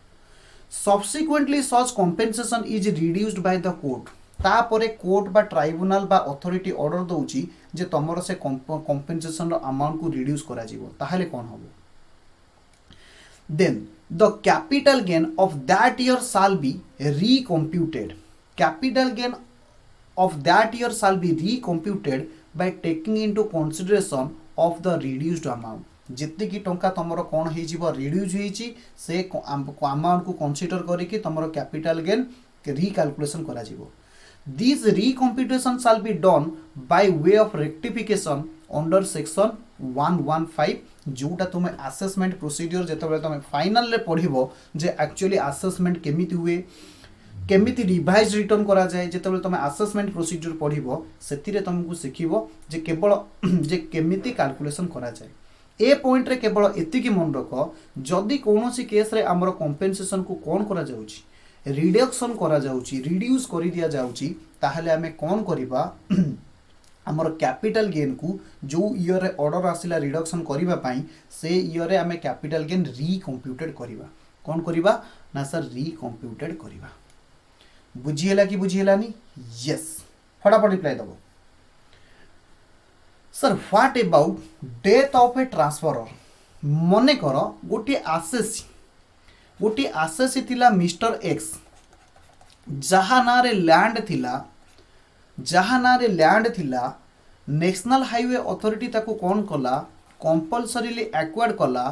subsequently such compensation is reduced by the court तापरे कोर्ट बा ट्राइब्यूनल बा अथॉरिटी ऑर्डर दउची जे तमर से कंपेंसेशन रो अमाउंट को रिड्यूस करा जीवो ताहले कोन होबो then the capital gain of that year shall be recomputed capital gain of that year shall be recomputed by taking into consideration of the reduced amount जितने की टंका तमरो कोन हे जीवो रिड्यूस हेची से अमाउंट को कंसीडर करिकि तमरो कैपिटल गेन के रीकैलकुलेशन करा जीवो This recomputation shall be done by way of rectification under section 115 जोटा तुम असेसमेंट प्रोसीजर जेतबे तुम फाइनल रे पढिबो जे एक्चुअली असेसमेंट केमिति हुए केमिति रिवाइज रिटर्न करा जाए जेतबे तुम असेसमेंट प्रोसीजर पढिबो सेतिरे तुमको सिखिबो जे केवल जे केमिति कैलकुलेशन करा जाए ए पॉइंट रे केवल एतिकी मन रखो जदि कोनोसी केस रे हमर कंपेंसेशन को कोन करा जाउची रिडक्शन करा जाउची रिड्यूस करि दिया जाउची ताहले हमें कोन करिबा हमर कैपिटल गेन को जो ईयर रे ऑर्डर आसिला रिडक्शन करिबा पई से ईयर रे हमें कैपिटल गेन रीकम्प्यूटेड करिबा कोन करिबा ना सर रीकम्प्यूटेड करिबा बुझिएला कि बुझिएलानी यस फटाफट रिप्लाई दबो sir what about death of a transferor मने करो गोटे आसेसी थिला मिस्टर एक्स जहा नारे लैंड थिला नेशनल हाईवे अथॉरिटी ताको कौन कला कंपलसरीली एक्वायर्ड कला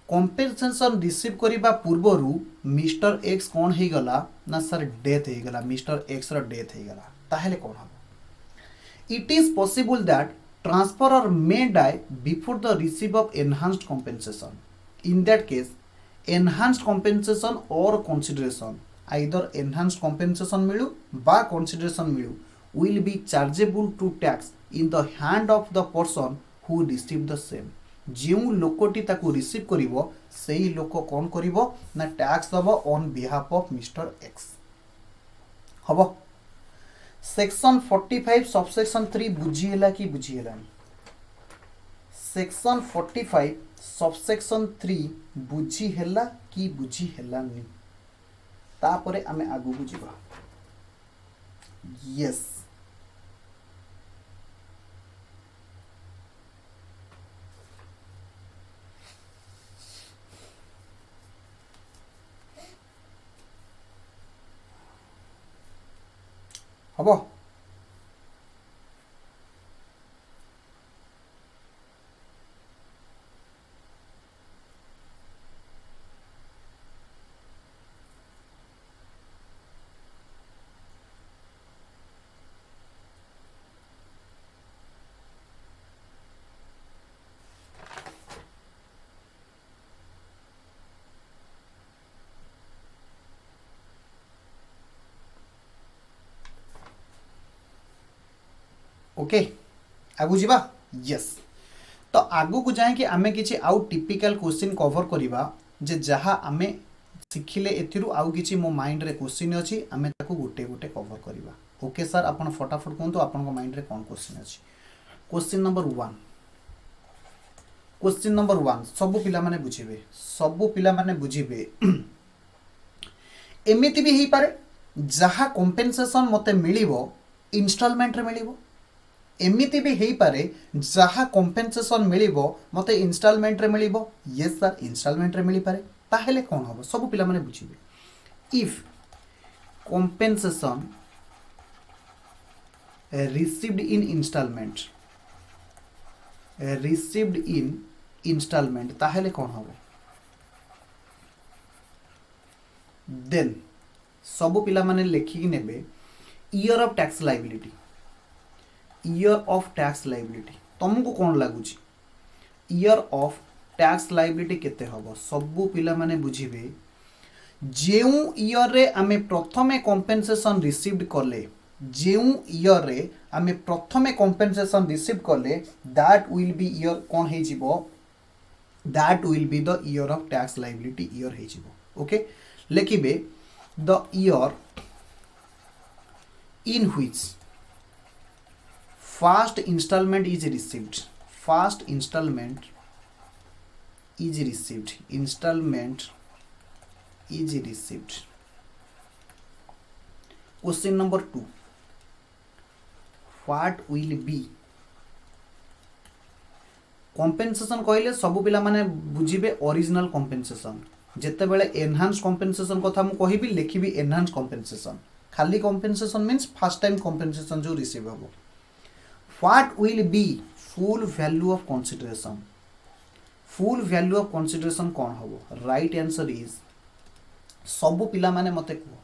कंपेंसेशन रिसीव करिबा पूर्वरु मिस्टर एक्स कौन हे गला ना सर डेथ हे गला मिस्टर एक्स रो डेथ हे गला ताहेले कौन हबो it is possible that transferor may die before the receive of enhanced compensation in that case enhanced compensation or consideration either enhanced compensation मिलू बा consideration मिलू will be chargeable to tax in the hand of the person who received the same जो लोकटी ताको receive करिवो सेही लोक कोन करिवो ना tax दबो on behalf of mister X हबो सेक्शन 45 सबसेक्शन 3 बुझिएला कि बुझिएलानी सेक्शन 45 सबसेक्शन 3 बुझी हैला कि बुझी हैलानी तापरे आमे आगु बुझिबा यस हबो ओके आगु जीवा यस तो आगु को जाए कि आमे किछि आउ टिपिकल क्वेश्चन कवर करिबा जे जहा आमे सिखिले एथिरु आउ किछि मो माइंड रे क्वेश्चन अछि आमे ताको गोटे गोटे कवर करिबा ओके सर आपण फटाफट कोन तो आपण को माइंड रे कोन क्वेश्चन अछि क्वेश्चन नंबर 1 सब पिला माने बुझिबे एमिति भी ही पारे जहा कंपेंसेशन मते मिलिबो इंस्टॉलमेंट रे मिलिबो एमिति भी हेई पारे जहा कंपेंसेशन मिलिबो मते इंस्टॉलमेंट रे मिलिबो यस सर इंस्टॉलमेंट रे मिली पारे ताहेले कोन हबो सब पिला माने बुझिबे if compensation received in installment ताहले कौन हबो देन सब पिला माने लेखिक नेबे ईयर ऑफ टैक्स लायबिलिटी तुमको कौन लगुच ईयर ऑफ टैक्स लायबिलिटी केते हबो सब पिला माने बुझिबे जेउ ईयर रे आमे प्रथमे कंपेंसेशन रिसीव्ड करले जेउ ईयर रे आमे प्रथमे कंपेंसेशन रिसीव करले दैट विल बी ईयर कौन हे जिवो that will be the year of tax liability year हे जिवो ओके लिखिबे the year in which first installment is received Question number 2. What will be compensation कहले सब पिला माने बुझिबे ओरिजिनल compensation जेते बेले enhanced compensation कथा मु कहिबी लिखिबी enhanced compensation खाली compensation means first time compensation जो रिसीव हबो what will be full value of consideration कौन हबो राइट आंसर इज सब पिला माने मते को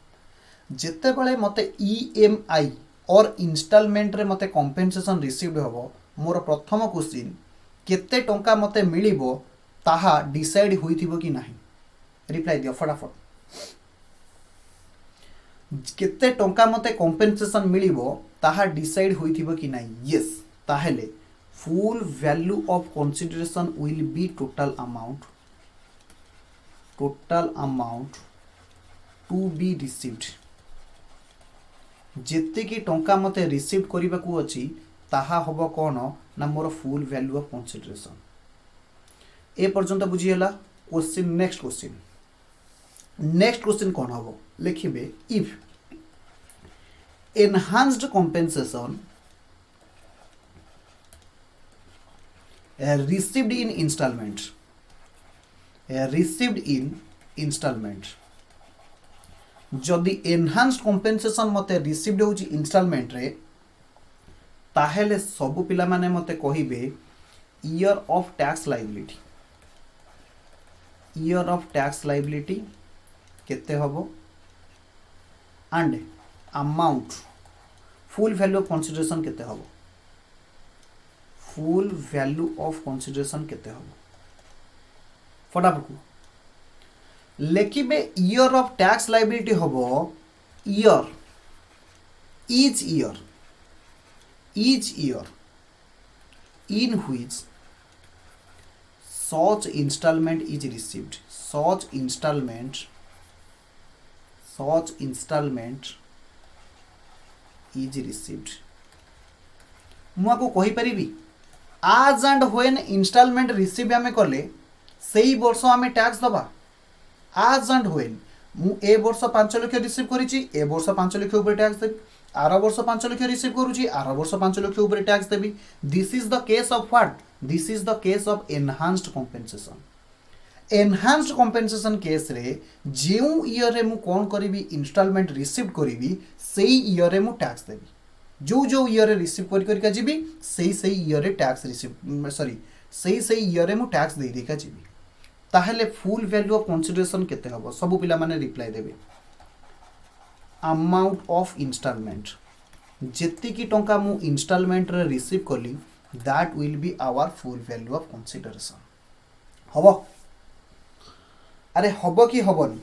जेते बेले मते ईएमआई और इंस्टॉलमेंट रे मते कंपेंसेशन रिसीव्ड हबो मोर प्रथम क्वेश्चन केते टंका मते मिलिबो ताहा डिसाइड होइथिबो कि नाही रिप्लाई दियो फटाफट केते टंका मते कंपेंसेशन मिलिबो ताहा डिसाइड होइथिबो कि नाही yes ताहेले full value of consideration will be total amount to be received जेते की टंका मते रिसीव करिबा को अछि ताहा हबो कोन ना मोर फुल वैल्यू ऑफ कंसीडरेशन ए पर्यंत बुझी हला क्वेश्चन नेक्स्ट क्वेश्चन कोन हबो लिखिबे if enhanced compensation received in installment जदि enhanced compensation मते received होची installment रे ताहेले सब पिला माने मते कहिबे year of tax liability केते हबो and amount full value of consideration केते हबो फुल वैल्यू ऑफ कंसीडरेशन केते हबो फटाफट लेकिबे ईयर ऑफ टैक्स लायबिलिटी हबो year each year in which such installment is received such installment is received मुआ को कहि परिबी आज एंड व्हेन इंस्टॉलमेंट रिसीव आमे करले सेही वर्ष आमे टैक्स दबा आज एंड व्हेन मु ए वर्ष 5 लाख रिसीव करिछि ए वर्ष 5 लाख ऊपर टैक्स देबी आर वर्ष 5 लाख रिसीव करूछि आर वर्ष 5 लाख ऊपर tax Devi this is the case of what this is the case of enhanced compensation case रे जेउ ईयर रे मु कोन करिवि इंस्टॉलमेंट रिसीव करिवि सेही ईयर रे मु टैक्स देबी जो ईयर रिसीव कर जीवी सही ईयर टैक्स रिसीव सही ईयर मु टैक्स दे देका जीवी ताहले फुल वैल्यू ऑफ कंसीडरेशन केते हबो सब पिला माने रिप्लाई देबे अमाउंट ऑफ इंस्टॉलमेंट जेति की टंका मु इंस्टॉलमेंट रे रिसीव करली that will be our full value of consideration हबो अरे हबो कि हबोनी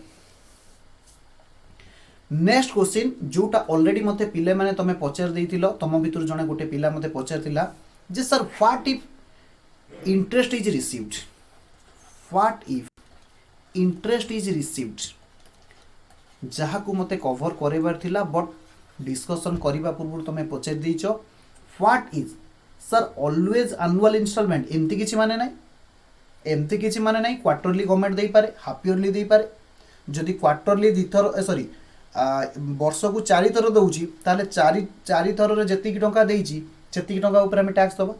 नेक्स्ट क्वेश्चन जोटा ऑलरेडी मते पिले माने तमे पचार देइतिलो तम भितर जने गोटे पिला मते पचारतिला जे sir what if interest is received जहा को मते कवर करेबार थिला बट डिस्कशन करिबा पूर्व तमे पचार देइचो what is sir always annual installment एमती किछि माने नाही क्वार्टरली गवर्नमेंट देई पारे हाफ ईयरली देई पारे जदि क्वार्टरली दिथर सॉरी वर्ष को 4 थर दउची ताले 4 थर रे जति टंका देइची सेति टंका ऊपर हम टैक्स दबा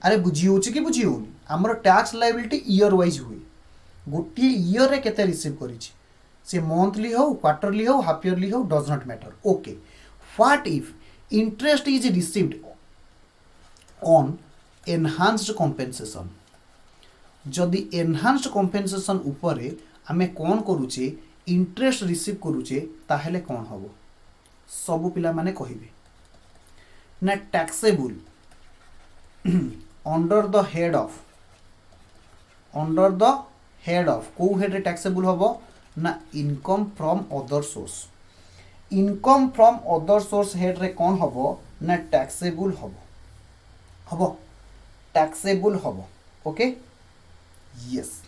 अरे बुझी होची कि बुझी होनी हमर टैक्स लायबिलिटी ईयर वाइज हुई गोटे ईयर रे केते रिसीव करिची से मंथली हो, क्वार्टरली हो, हाफ ईयरली हो, does not matter. Okay, what if interest is received on enhanced compensation. जदि एनहांस्ड कंपेनसेशन उपरे आमे कौन करूचे इंटरेस्ट रिसीव करूचे ताहेले कौन हबो. सबु पिला माने कहिबे ना taxable under the head of को हेड रे टैक्सेबल हबो ना income from other source. Income from other source head रे कौन हबो ना टैक्सेबल हबो टैक्सेबल हबो. Okay, yes.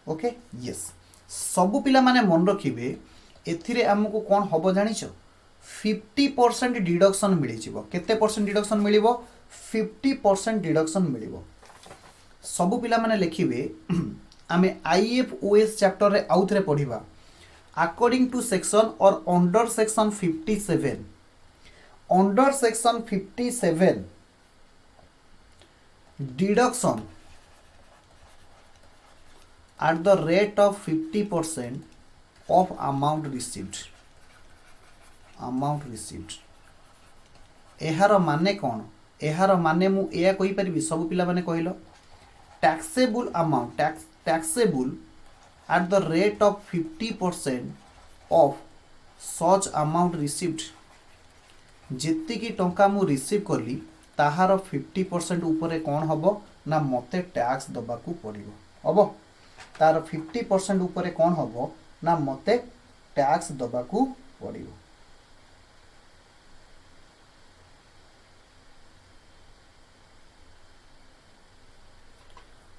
Okay, yes. सबु पिला माने मन रखिबे एथिरे हमको कौन हबो जानिछ 50% डिडक्शन मिली जिवो. केते परसेंट डिडक्शन मिलिबो 50% डिडक्शन मिलिबो. सबु पिला माने लिखिबे आमे आईएफओएस चैप्टर रे आउथरे पढिबा अकॉर्डिंग टू सेक्शन और under section 57. Under section 57 deduction at the rate of 50% of amount received. एहार माने कौन? एहार माने मु एया कहि परिबि सब पिला माने कहिलो taxable amount taxable at the rate of 50% of such amount received. जेति की टंका मु रिसीव करली ताहार 50% ऊपर कौन हबो ना मते टैक्स दबाकू पड़िबो. हबो तार 50% ऊपर कौन हबो ना मते टैक्स दबाकू पड़िबो.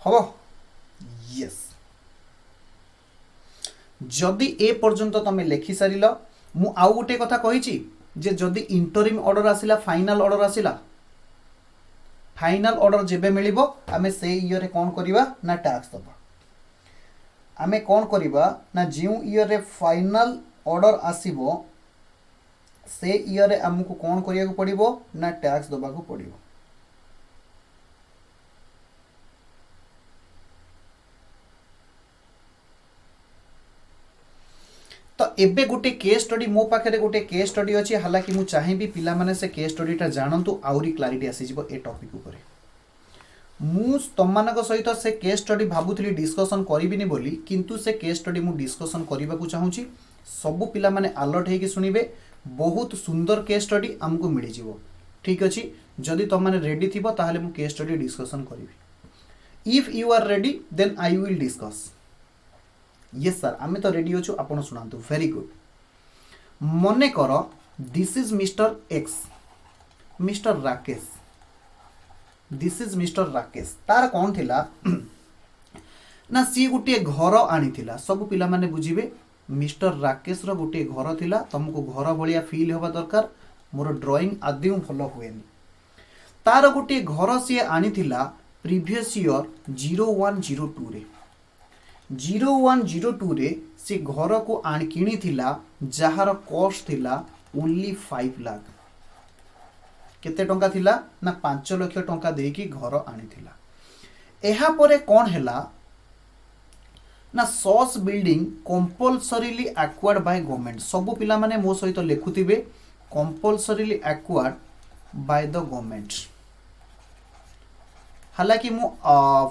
हबो, यस. जदि ए पर्यंत तमे लेखि सारिल मु आउ गोटे कथा कहिछि जे जदि इंटरिम ऑर्डर आसिला फाइनल ऑर्डर आसिला फाइनल ऑर्डर जेबे मिलिबो आमे से ईयर रे कौन करिबा ना टैक्स दबा. आमे कौन करिबा ना जिउ ईयर रे फाइनल ऑर्डर आसीबो से ईयर रे हमको कौन करिया को पड़िबो ना टैक्स दबा को पड़िबो. तो एबे गोटे केस स्टडी मो पाखे गोटे केस स्टडी अच्छी. हालांकि मु चाहेबी पिला माने से केस स्टडीटा जानतु आउरी क्लारिटी आसीजिवो ए टॉपिक ऊपर. मु तममानक सहित से केस स्टडी भाबुथली डिस्कशन करिबिनी बोली किंतु से केस स्टडी मु डिस्कशन करबा को चाहूची. सबु पिला माने अलर्ट हेकि सुनिबे. बहुत सुंदर केस स्टडी हमको मिली जिवो. ठीक अछि, जदि तुम माने रेडी थिबो ताहाले मु केस स्टडी डिस्कशन करिबी. If you are ready then I will discuss. Yes sir, आमे तो रेडी अछु. आपण सुनांतु. Very good. मने करो this is mister X, mister Rakesh. This is mister Rakesh. तार कौन थिला ना सी गोटे घर आनी थिला. सब पिला माने बुझिबे मिस्टर राकेश रो गोटे घर थिला. तुमको घर भलिया फील होबा दरकार. मोर ड्राइंग आदिउ भलो हुएनी. तार गोटे घर सी आनी थिला प्रीवियस ईयर 0102 रे. 0102 रे से घर को आन किनी थिला जहार कॉस्ट थिला ओनली 5 लाख. केते टंका थिला ना 5 लाख टंका देकी घर आनी थिला. एहा परे कौन हैला ना सॉस building compulsorily acquired by government. सब पिला माने मो सहित लेखुथिबे compulsorily acquired by the government. हालांकि मु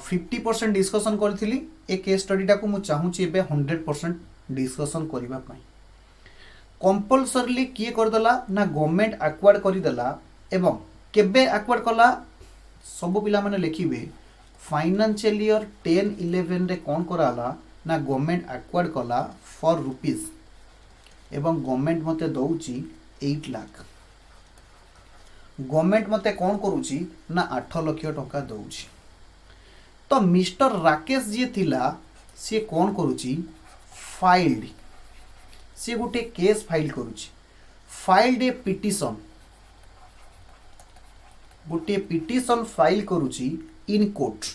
50% डिस्कशन करथिली ए केस स्टडीटा को मु चाहूची एबे 100% डिस्कशन करिबा पई. कंपल्सरीली किए करदेला ना गवर्नमेंट एक्वायर्ड करिदेला. एवं केबे एक्वायर्ड कला सब पिला माने लेखिबे फाइनेंशियल ईयर 10-11 रे कौन कराला ना गवर्नमेंट एक्वायर्ड कला फॉर रुपीज एवं गवर्नमेंट मते दउची 8 लाख. गवर्नमेंट मते कौन करूची ना 8 लाख टंका दउची. तो मिस्टर राकेश जी थिला सी कौन करूची फाइल्ड. सी गोटे केस फाइल करूची. फाइल्ड ए पिटिशन. गोटे पिटिशन फाइल करूची in court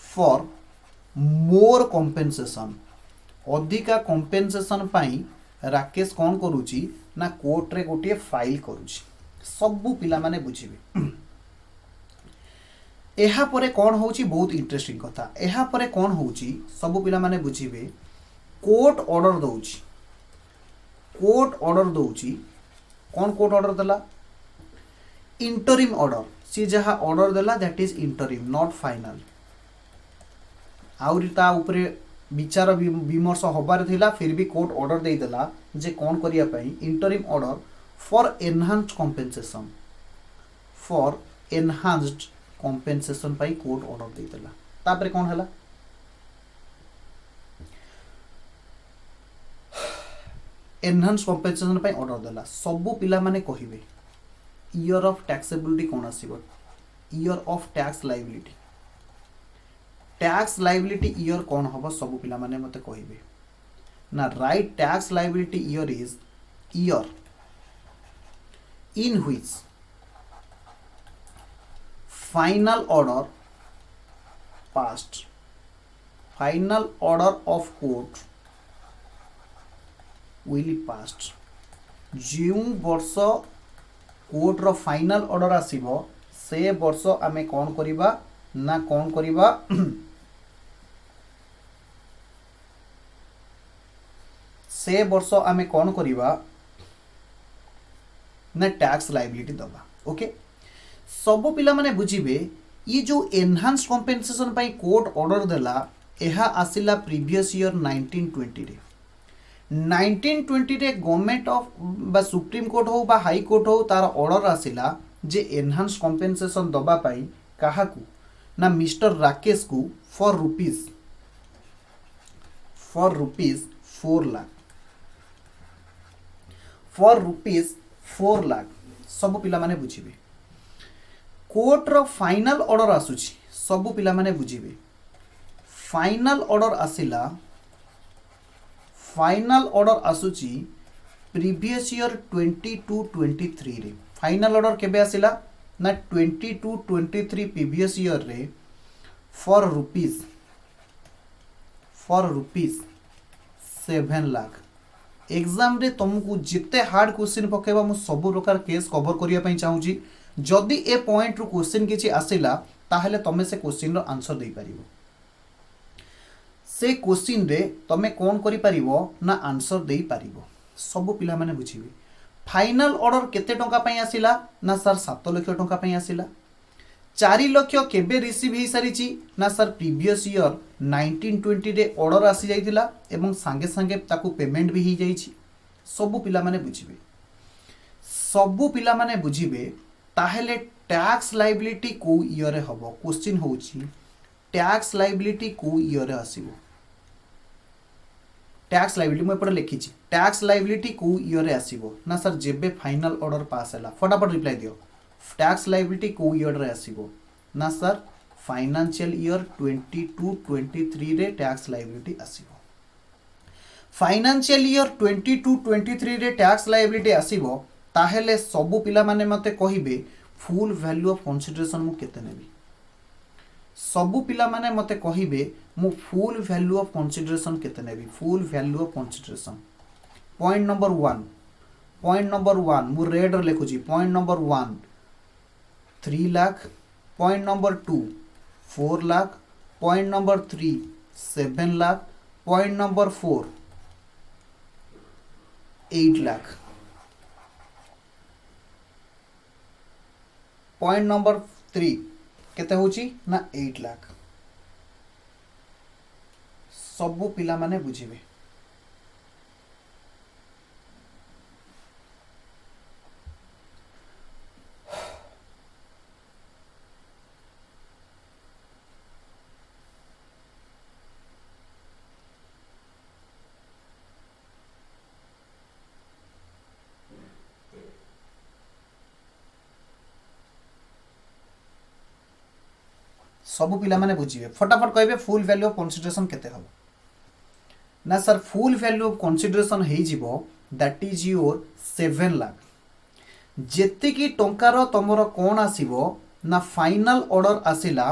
for more compensation. अधिका कंपेनसेशन पाई राकेश कौन करुची ना कोर्ट रे गोटे फाइल करुची सबू पिला माने बुझिबे एहा परे कौन होची बहुत इंटरेस्टिंग कथा एहा परे कौन होची सबू पिला माने बुझिबे कोर्ट ऑर्डर दउची कौन कोर्ट ऑर्डर देला इंटरिम ऑर्डर सी जहाँ ऑर्डर देला that is interim not final आउरी ता ऊपरे विचार विमर्श हबार थिला फिर भी कोर्ट ऑर्डर दे देला जे कौन करिया पई interim order for enhanced compensation पाई कोर्ट ऑर्डर दे देला तापरे कौन हला एनहांस कॉम्पेंसेशन पाई ऑर्डर देला सबु पिला माने कहिबे ईयर ऑफ टैक्सेबिलिटी कौन आसीबो year of tax liability year कौन हबो सबु पिला माने मते कहिबे ना right tax liability year is year in which final order of court will passed जो वर्ष कोर्ट रो फाइनल ऑर्डर आसीबो से वर्ष आमे कौन करिबा ना कौन करिबा से वर्ष आमे कौन करिबा ना टैक्स लायबिलिटी दबा ओके सब पिला माने बुझिबे ये जो एनहांस कॉम्पेंसेशन पाई कोर्ट ऑर्डर देला एहा आसिला प्रीवियस ईयर 1920 रे 1920 रे गवर्नमेंट ऑफ बा सुप्रीम कोर्ट हो बा हाई कोर्ट हो तार ऑर्डर आसिला जे एनहांस कॉम्पेंसेशन दबा पाई काहाकू ना मिस्टर राकेश को फॉर रुपीज 4 लाख सब पिला माने बुझिबे कोर्ट रो फाइनल ऑर्डर आसुची सब पिला माने बुझिबे फाइनल ऑर्डर आसुची प्रीवियस ईयर 22-23 रे फाइनल ऑर्डर केबे आसिला ना 22-23 प्रीवियस ईयर रे फॉर रुपीज 7 लाख एग्जाम रे तुमको जिते हार्ड क्वेश्चन पकेबा मु सब प्रकार केस कवर करिया पई चाहूची जदि ए पॉइंट रू क्वेश्चन किछि आसिला ताहले तमे से क्वेश्चन रो आंसर देई परिबो से क्वेश्चन रे तमे कोन करि परिबो ना आंसर देई परिबो सब पिला माने बुझिबे फाइनल ऑर्डर केते टंका पई आसिला ना सर 7 लाख टंका पई आसिला 4 लाख केबे रिसीव हे सारिची ना सर प्रीवियस ईयर 1920 रे ऑर्डर आसी जाइतिला एवं संगे संगे ताकू पेमेंट भी ही जाइची सब पिला माने बुझिबे ताहेले टैक्स लायबिलिटी को ईयर हबो क्वेश्चन होची टैक्स लायबिलिटी को ईयर आसीबो टैक्स लायबिलिटी मैं पढ़ लिखी टैक्स लायबिलिटी को ईयर आसीबो ना सर जेबे फाइनल ऑर्डर पास हैला फटाफट रिप्लाई दियो टैक्स लायबिलिटी को ईयर रे आसीबो ना सर फाइनेंशियल ईयर 22-23 रे टैक्स लायबिलिटी आसीबो फाइनेंशियल ईयर 22-23 रे टैक्स लायबिलिटी आसीबो ताहेले सबु पिला माने मते कहिबे फुल वैल्यू ऑफ कंसीडरेशन मु केते नेबी सबु पिला माने मते कहिबे मु फुल वैल्यू ऑफ कंसीडरेशन केते नेबी full value of consideration point number 1 मु रेड रे लिखुची point number 1 3 lakh point number 2 4 lakh point number 3 7 lakh point number 4 8 lakh point number 3 केते होची ना 8 लाख सबु पिला माने बुझिबे सबु पिला माने बुझिबे फटाफट कहबे फुल वैल्यू ऑफ कंसीडरेशन केते हबो ना sir full value of consideration हे जिवो दैट इज योर 7 लाख जेते की टंकार तमर कोन आसीबो ना फाइनल ऑर्डर आसिला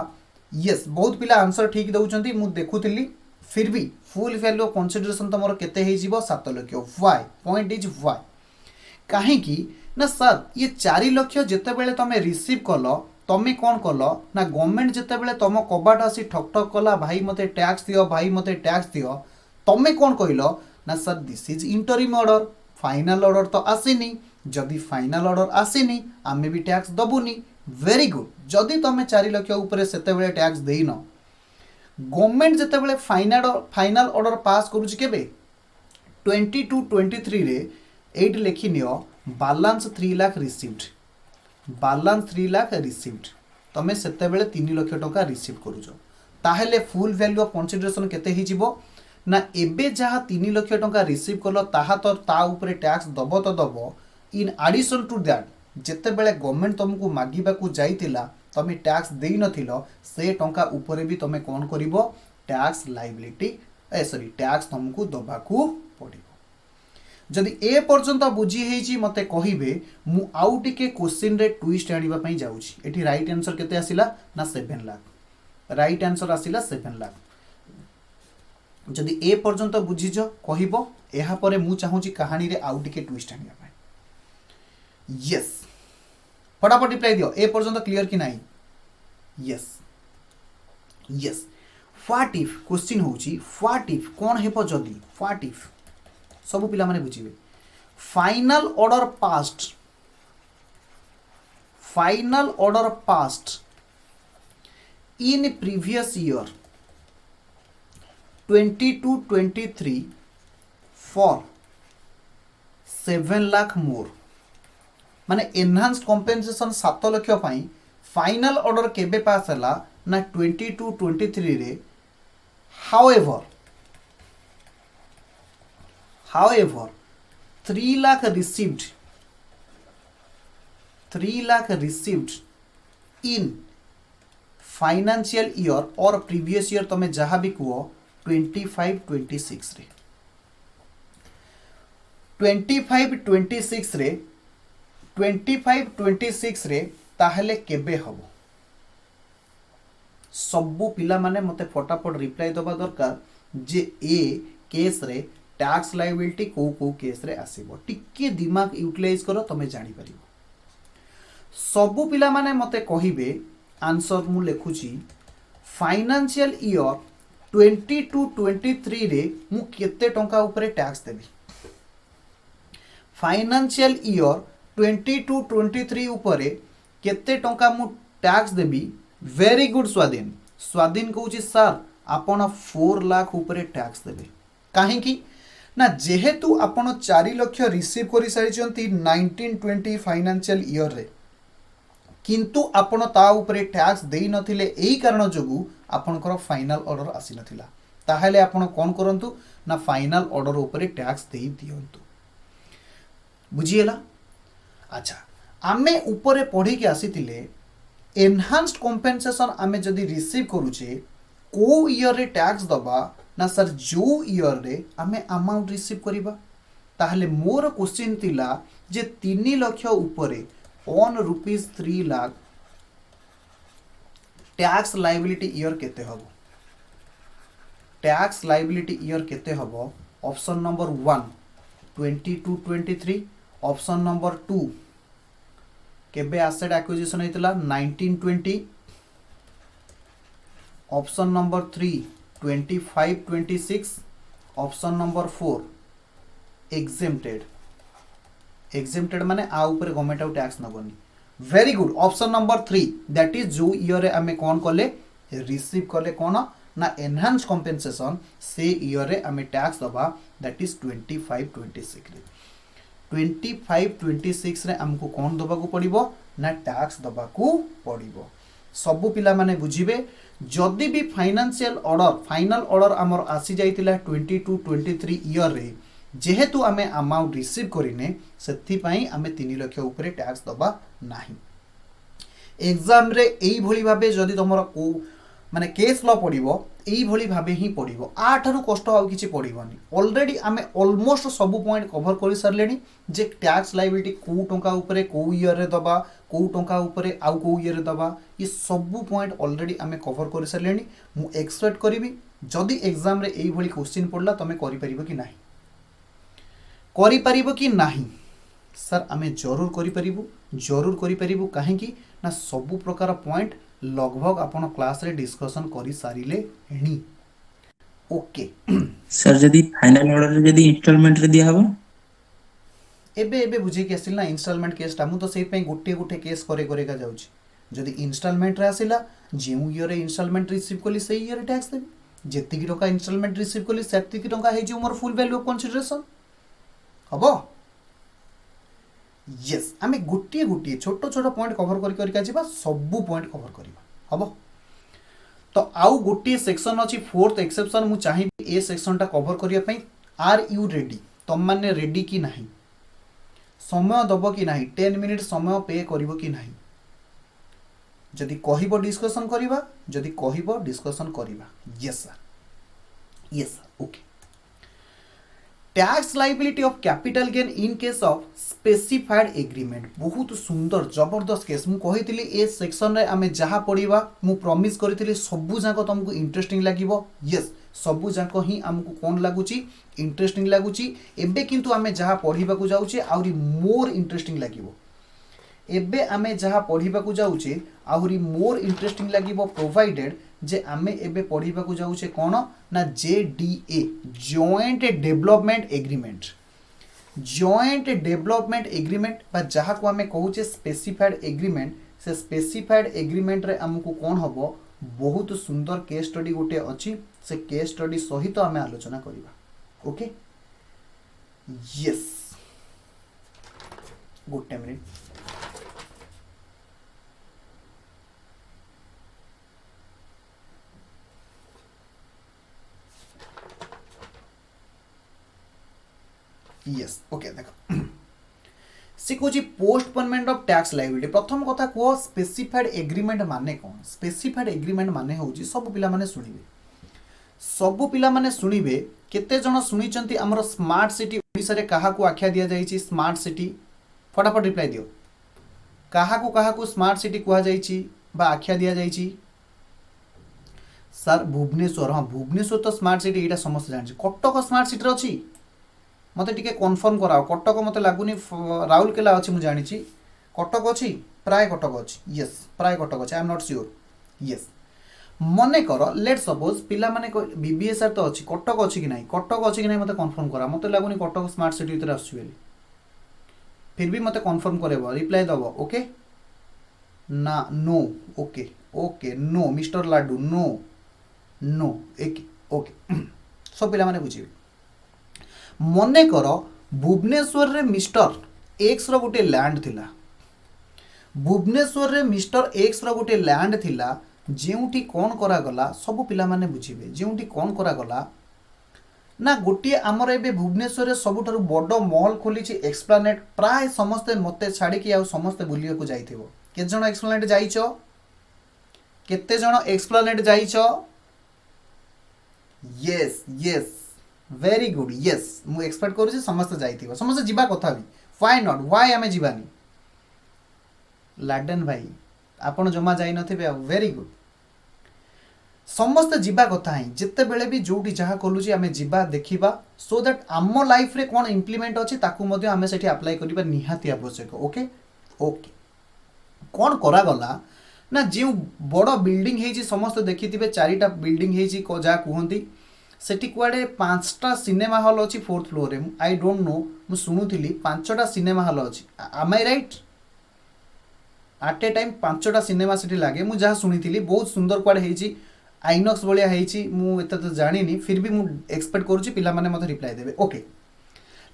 यस बहुत पिला आंसर ठीक दउचंती मु देखुतिली फिर भी फुल वैल्यू कंसीडरेशन तुम केते हो 7 lakh why point is why कहीं ना सर ये 4 लाख जितेबले तुम रिसीव कल तुम कौन कल ना गवर्नमेंट जितेबले तुम कबाट आसी ठक ठक कला भाई मते टैक्स दियो भाई मते टैक्स दियो तुम कौन कहल ना sir this is interim order final order तो आसीनी जदि फाइनल ऑर्डर आसीनी आमे भी टैक्स दबुनी वेरी गुड जदि तुम 4 लाख ऊपर सेतेबेले टैक्स देन गवर्नमेंट जितेबले फाइनल ऑर्डर पास करूची केबे 22-23 रे एट लिखि नियो balance 3 lakh received balance 3 lakh received तुम सेतेबेले 3 लाख टंका रिसीव करूछ ताहेले फुल वैल्यू ऑफ कंसीडरेशन केते ही जीवो ना एबे जहाँ 3 लाख टंका रिसीव कल ताहा तो ता ऊपर टैक्स दब तो दब इन एडिशन टू दैट जितेबेले गवर्नमेंट तुमको मागिबाकू जाइतिला तुम टैक्स देई नथिलो से टंका ऊपर भी तुम कौन करिवो टैक्स लायबिलिटी सॉरी टैक्स तुमको दबाकू पड़िबो जदि ए पर्यंत बुझी हेची मते कहिबे मु आउ टिके क्वेश्चन रे ट्विस्ट आनिबा पई जाउची एठी राइट आंसर केते आसिला ना 7 लाख राइट आंसर आसिला 7 लाख जदि ए पर्यंत बुझिज कहिबो एहा परे मु चाहूची कहानी रे आउ टिके ट्विस्ट आनिबा पई यस फटाफट रिप्लाई दियो ए पर्यंत क्लियर कि नाही yes yes what if question होची व्हाट इफ कोन हेबो जदी व्हाट इफ सब पिला माने बुझिबे final order passed in previous year 22-23 for 7 lakh मोर माने एनहांस कंपेंसेशन 7 लाख पाई फाइनल ऑर्डर केबे पास हला ना 22-23 रे however 3 lakh received in financial year or previous year तमे जहाँ भी कहो 25-26 रे 25-26 रे ताहले केबे हबो सबु पिला माने मते फटाफट रिप्लाई दबा दरकार जे ए केस रे टैक्स लायबिलिटी को केस रे आसीबो टिके दिमाग यूटिलाइज करो तमे जानि परिबो सबु पिला माने मते कहिबे आंसर मु लेखुची फाइनेंशियल ईयर 22-23 रे मु केते टंका ऊपर टैक्स देबी फाइनेंशियल ईयर 22-23 ऊपर केते टंका मु टैक्स देबी वेरी गुड स्वाधीन कहूची सर आपण 4 लाख ऊपर टैक्स देबे काहेकि ना जेहेतु आपण 4 लाख रिसीव करि सारिचंती 19-20 फाइनेंशियल ईयर रे किंतु आपण ता ऊपर टैक्स देई नथिले एही कारण जोगु आपणकर फाइनल ऑर्डर आसी नथिला ताहाले आपण कोन करंतु ना फाइनल ऑर्डर ऊपर टैक्स देई दियंतु बुझिएला अच्छा आमे ऊपर पढ़ी के आसीतिले एनहांस्ड कंपेंसेशन आमे जदी रिसीव करूचे को ईयर रे टैक्स दबा ना सर जो ईयर रे आमे अमाउंट रिसीव करिबा ताहाले मोर क्वेश्चन तिला जे 3 लाख ऊपर on rupees 3 lakh tax liability year केते हबो टैक्स लायबिलिटी ईयर केते हबो ऑप्शन नंबर 1 22-23 ऑप्शन नंबर 2 केबे एसेट एक्विजिशन हेतला 19-20 option number 3 25-26 option number 4 exempted माने आ ऊपर गवर्नमेंट आउ टैक्स नबनी very good option number 3 that is जो ईयर आमे कोन कले रिसीव कले कोन ना एनहांस कंपेंसेशन से ईयर रे आमे टैक्स दबा दैट इज 25-26 रे 25-26 रे हमको कौन दबाकू पड़िबो ना टैक्स दबाकू पड़िबो सबु पिला माने बुझिबे जदि भी फाइनेंशियल ऑर्डर फाइनल ऑर्डर हमर आसी जाइतिला 22-23 ईयर रे जेहेतु आमे अमाउंट रिसीव करिने सेथि पई आमे 3 लाख ऊपर टैक्स दबा नाही एग्जाम रे एई भली भाबे जदि तमरो को माने केस लॉ पड़िबो एई भली भाबे ही पड़िबो आठारु कष्ट आउ किछि पड़िबोनी ऑलरेडी आमे ऑलमोस्ट सब पॉइंट कवर करि सरलेनी जे टैक्स लायबिलिटी को टंका ऊपर को ईयर रे दबा को टंका ऊपर आउ को ईयर रे दबा ये सब पॉइंट ऑलरेडी आमे कवर करि सरलेनी मु एक्सपेक्ट करिवि जदि एग्जाम रे एई भली क्वेश्चन पड़ला तमे करि परिबो कि नाही करि परिबो कि नाही सर आमे जरूर करि परिबु काहेकि ना सब प्रकार पॉइंट लगभग आपण क्लास रे डिस्कशन करि सारिले हेनी ओके सर जदी फाइनल ऑर्डर रे जदी इंस्टॉलमेंट रे दिया हबो एबे एबे बुझे के आसिल ना इंस्टॉलमेंट केस टा मु तो सेहि पई गोटे गोटे केस करे का जाउची जदि इंस्टॉलमेंट रे आसिला जेउ ईयर रे इंस्टॉलमेंट रिसीव कली सेही ईयर टैक्स देबी जेतिकी टका इंस्टॉलमेंट रिसीव कली सेतिकी टका हे जे मोर फुल वैल्यू ऑफ कंसीडरेशन हबो यस आमे गोटे गोटे छोट छोट पॉइंट कवर करी का जिबा सब पॉइंट कवर करबा हबो तो आउ गोटे सेक्शन अछि फोर्थ एक्सेप्शन मु चाहि ए सेक्शन टा कवर करिया पई आर यू रेडी तुम माने रेडी कि नाही समय दबो कि नाही 10 मिनिट समय पे करिवो कि नाही जदि कहिबो डिस्कशन करिबा जदि कहिबो डिस्कशन करिबा yes sir okay tax liability of capital gain in case of specified agreement बहुत सुंदर जबरदस्त केस मु कहितली ए सेक्शन रे आमे जहा पढिबा मु प्रॉमिस करथिली सबु जाको तुमको इंटरेस्टिंग लागिवो यस सबु जाको ही हमको कोन लागुची इंटरेस्टिंग लागुची एबे किंतु आमे जहा पढिबा को जाउचे आउरी मोर इंटरेस्टिंग लागिवो एबे आमे जहा पढिबा को जाउचे आउरी मोर इंटरेस्टिंग लागिवो प्रोवाइडेड जे आमे एबे पढिबा को जाउचे कोन ना JDA joint development agreement joint development agreement बा जहा को आमे कहूचे स्पेसिफाइड एग्रीमेंट से स्पेसिफाइड एग्रीमेंट रे हमको कोन हबो बहुत सुंदर केस स्टडी गोटे अछि से केस स्टडी सहित आमे आलोचना करिबा ओके यस गोटे मिनिट यस ओके देखो से कहूँ पोस्टपोनमेंट ऑफ टैक्स लायबिलिटी प्रथम कथा कह स्पेसिफाइड एग्रीमेंट माने कौन स्पेसिफाइड एग्रीमेंट माने होउची सब पिला माने शुणिबे केते जण शुनिचंती हमर स्मार्ट सिटी ओडिसा रे काहा को आख्या दिया जाईची स्मार्ट सिटी फटाफट रिप्लाई दियो काहा को स्मार्ट सिटी कुआ जाईची बा आख्या दिया जाईची सर भुवनेश्वर हां भुवनेश्वर तो स्मार्ट सिटी एटा समस्त जानची कटक स्मार्ट सिटी रे अछि मते टिके कन्फर्म कराओ कटक मते लागुनी राउरकेला अछि मु जानि छी कटक अछि प्राय कटक अछि यस प्राय कटक अछि I am not sure yes मने कर लेट सपोज पिला माने बीबीएस तो अछि कटक अछि कि नाही मते कन्फर्म करा मते लागुनी कटक स्मार्ट सिटी उतर आछि बेली फिर भी मते कन्फर्म करेबो रिप्लाई दबो ओके ना no okay okay no mister Ladu no no एक ओके सब पिला माने बुझिबे मने कर भुवनेश्वर रे मिस्टर एक्स रो गोटे लैंड थिला भुवनेश्वर रे मिस्टर एक्स रो गोटे लैंड थिला जेउठी कोन करा गला सब पिला माने बुझिबे जेउठी कोन करा गला ना गोटे आमर एबे भुवनेश्वर रे सबुठारु बड़ मॉल खोली छि एक्सप्लानेट प्राय समस्त मते छाडी कि आ समस्त बुलियो को जाइथिबो के जण एक्सप्लानेट जाइछो केते जण एक्सप्लानेट जाइछो yes yes very good yes मु एक्सपेक्ट करू समस्त जाइथिबो समस्त जिबा कथा भी व्हाई नॉट व्हाई आमे जिबानी लाडन भाई आपण जमा जाई नथिबे वेरी गुड समस्त जिबा कथा ही जिते बेले भी जोटी जहा कलुची आमे जिबा देखिबा सो दैट आम लाइफ रे कोन इंप्लीमेंट अछि ताकू मध्ये आमे सेठी अप्लाई करिबा निहाती आवश्यक ओके ओके कोन करा गला ना जे बड़ बिल्डिंग हेजी समस्त देखिथिबे चारिटा बिल्डिंग हेजी को जा कुहंती सेठी कुआडे पांचटा सिनेमा हॉल अछि फोर्थ फ्लोर रे आई डोंट नो मु सुनुथिली पांचटा सिनेमा हॉल अछि am I right at a time पांचटा सिनेमा सेठी लागे मु जहा सुनिथिली बहुत सुंदर कुआडे हेजी आइनॉक्स भलिया हेजी मु एत तो जानिनी फिर भी मु एक्सपेक्ट करूची पिला माने मते रिप्लाई देबे ओके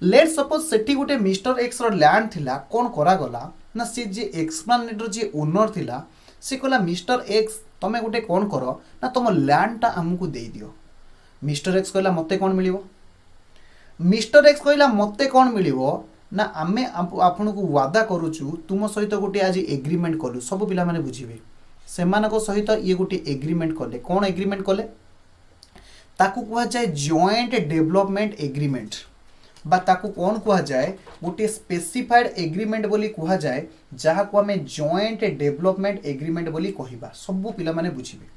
लेट सपोज सेठी गुटे मिस्टर एक्स रो लैंड थिला कोन करा गला ना से जे एक्सप्लानेटर जे ओनर थिला से कहला मिस्टर एक्स तमे गुटे कोन करो ना तुम लैंड टा हमकु दे दियो मिस्टर एक्स कहला मते कोन मिलिवो मिस्टर एक्स कहला मते कोन मिलिवो ना आमे आपन को वादा करूछु तुम सहित गुटे आज एग्रीमेंट करू सब पिला माने बुझिबे सेमानको सहित ये गुटे एग्रीमेंट कले कोन एग्रीमेंट कले ताकू कुआ जाय जॉइंट डेवलपमेंट एग्रीमेंट बा ताकू कोन कुआ जाय गुटे स्पेसिफाइड एग्रीमेंट बोली कुआ जाय जहा को हमें जॉइंट डेवलपमेंट एग्रीमेंट बोली कहिबा सब पिला माने बुझिबे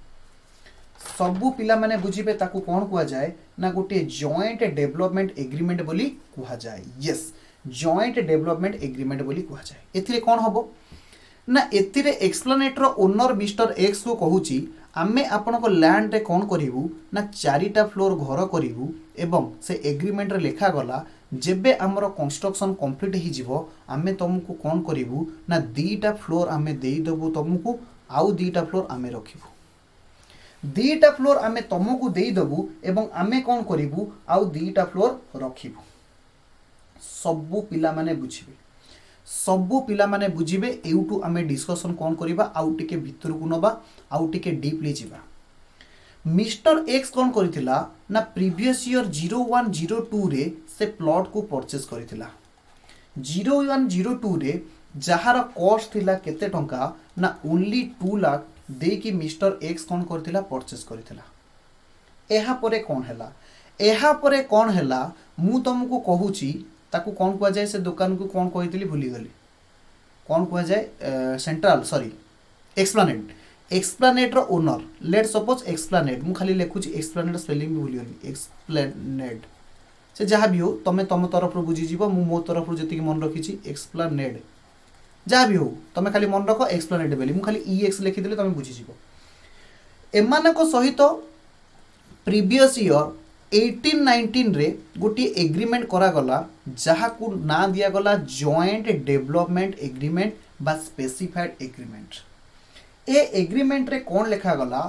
सबू पिला माने बुझिबे ताकू कोन कुआ जाए ना गोटे जॉइंट डेवलपमेंट एग्रीमेंट बोली कुआ जाए। यस, जॉइंट डेवलपमेंट एग्रीमेंट बोली कुआ जाए। एथिरे कोन हबो ना एथिरे एक्सप्लेनेटर ओनर मिस्टर एक्स को कहूची आमे आपण को लैंड रे कोन करिवु ना चारिटा फ्लोर घर करिवु एवं से एग्रीमेंट रे लिखा गला जेबे हमर कंस्ट्रक्शन कंप्लीट ही जीवो आमे तुमको कोन करिवु ना दीटा फ्लोर आमे देई दबु तुमको आउ दीटा फ्लोर आमे रखिबु। दीटा फ्लोर आमे तुमको देई दबु एवं आमे कोन करिवु आउ दीटा फ्लोर रखिबु। सबु पिला माने बुझिबे, सबु पिला माने बुझिबे। एउटू आमे डिस्कशन कोन करिबा आउ टिके भितर को नबा आउ टिके डीपली जिबा। मिस्टर एक्स कोन करिथिला ना प्रीवियस ईयर 0102 रे से प्लॉट को परचेस करिथिला। 0102 रे जहार कॉस्ट थिला केते टंका ना ओनली 2 लाख दे कि मिस्टर एक्स कोन करथिला परचेस करिथिला। एहा परे कोन हैला, एहा परे कोन हैला मु तुमको कहूची ताकू कोन कुआ जाए से दुकान को कोन कहितली भूली गली कोन कुआ जाए सेंट्रल सॉरी एक्सप्लेनेट एक्सप्लेनेटर ओनर लेट सपोज एक्सप्लेनेट मु खाली लिखुची एक्सप्लेनेट स्पेलिंग भी भूली गली एक्सप्लेनेट से जहाँ भी हो तमे तम तरफ बुझी जीव मु मो तरफ जति मन रखी एक्सप्लेनेट जहाँ भी हो तमे खाली मन रख एक्सप्लेनेट बोली मु खाली EX लिखिदेले तमे बुझी जीव। एमानक सहित प्रीवियस ईयर 1819 रे गोटे एग्रीमेंट करा गला जहाँ को ना दिया गला जॉइंट डेवलपमेंट एग्रीमेंट बा स्पेसिफाइड एग्रीमेंट। ए एग्रीमेंट रे कौन लिखा गला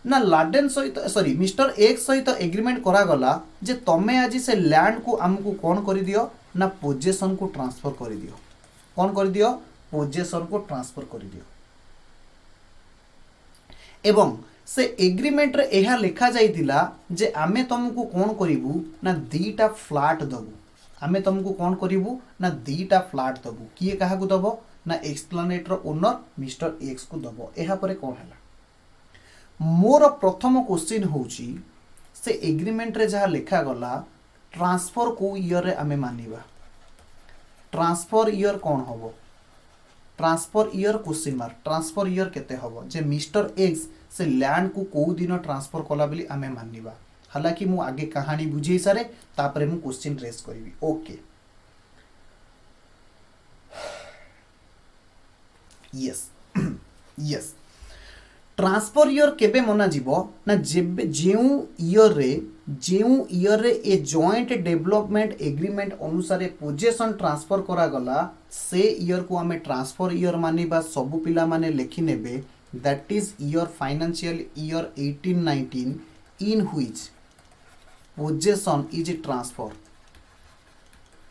ना लाडेन सहित सॉरी मिस्टर एक्स सहित एग्रीमेंट करा गला जे तमे आज से लैंड को हमको कौन कर दियो ना पोजेशन को ट्रांसफर कर दियो। कौन कर दियो पोजेशन को ट्रांसफर कर दियो। एवं से एग्रीमेंट रे एहा लिखा जाइतिला जे आमे तुमको कौन करिवु ना दीटा फ्लैट दबु। आमे तुमको कौन करिवु ना दीटा फ्लैट दबु। किए कहा को दबो ना एक्सप्लेनेटर ओनर मिस्टर एक्स को दबो। एहा परे कौन हैला मोर प्रथम क्वेश्चन होउची से एग्रीमेंट रे जहा लिखा गला ट्रांसफर को ईयर रे आमे मानिबा। ट्रांसफर ईयर कौन हबो transfer year question mark transfer year केते हबो जे मिस्टर एक्स से लैंड को को दिन ट्रांसफर कला बोली आमे मानिबा। हालांकि मु आगे कहानी बुझे सारे तापरे मु क्वेश्चन रेस करिवि। Okay yes yes transfer year केबे मना जीवो ना जेबे जेउ ईयर रे ए जॉइंट डेवलपमेंट एग्रीमेंट अनुसार पोजेशन ट्रांसफर करा गला से ईयर को आमे ट्रांसफर ईयर मानिबा। सब पिला माने लिखि नेबे that is your financial year 1819 in which possession is transfer।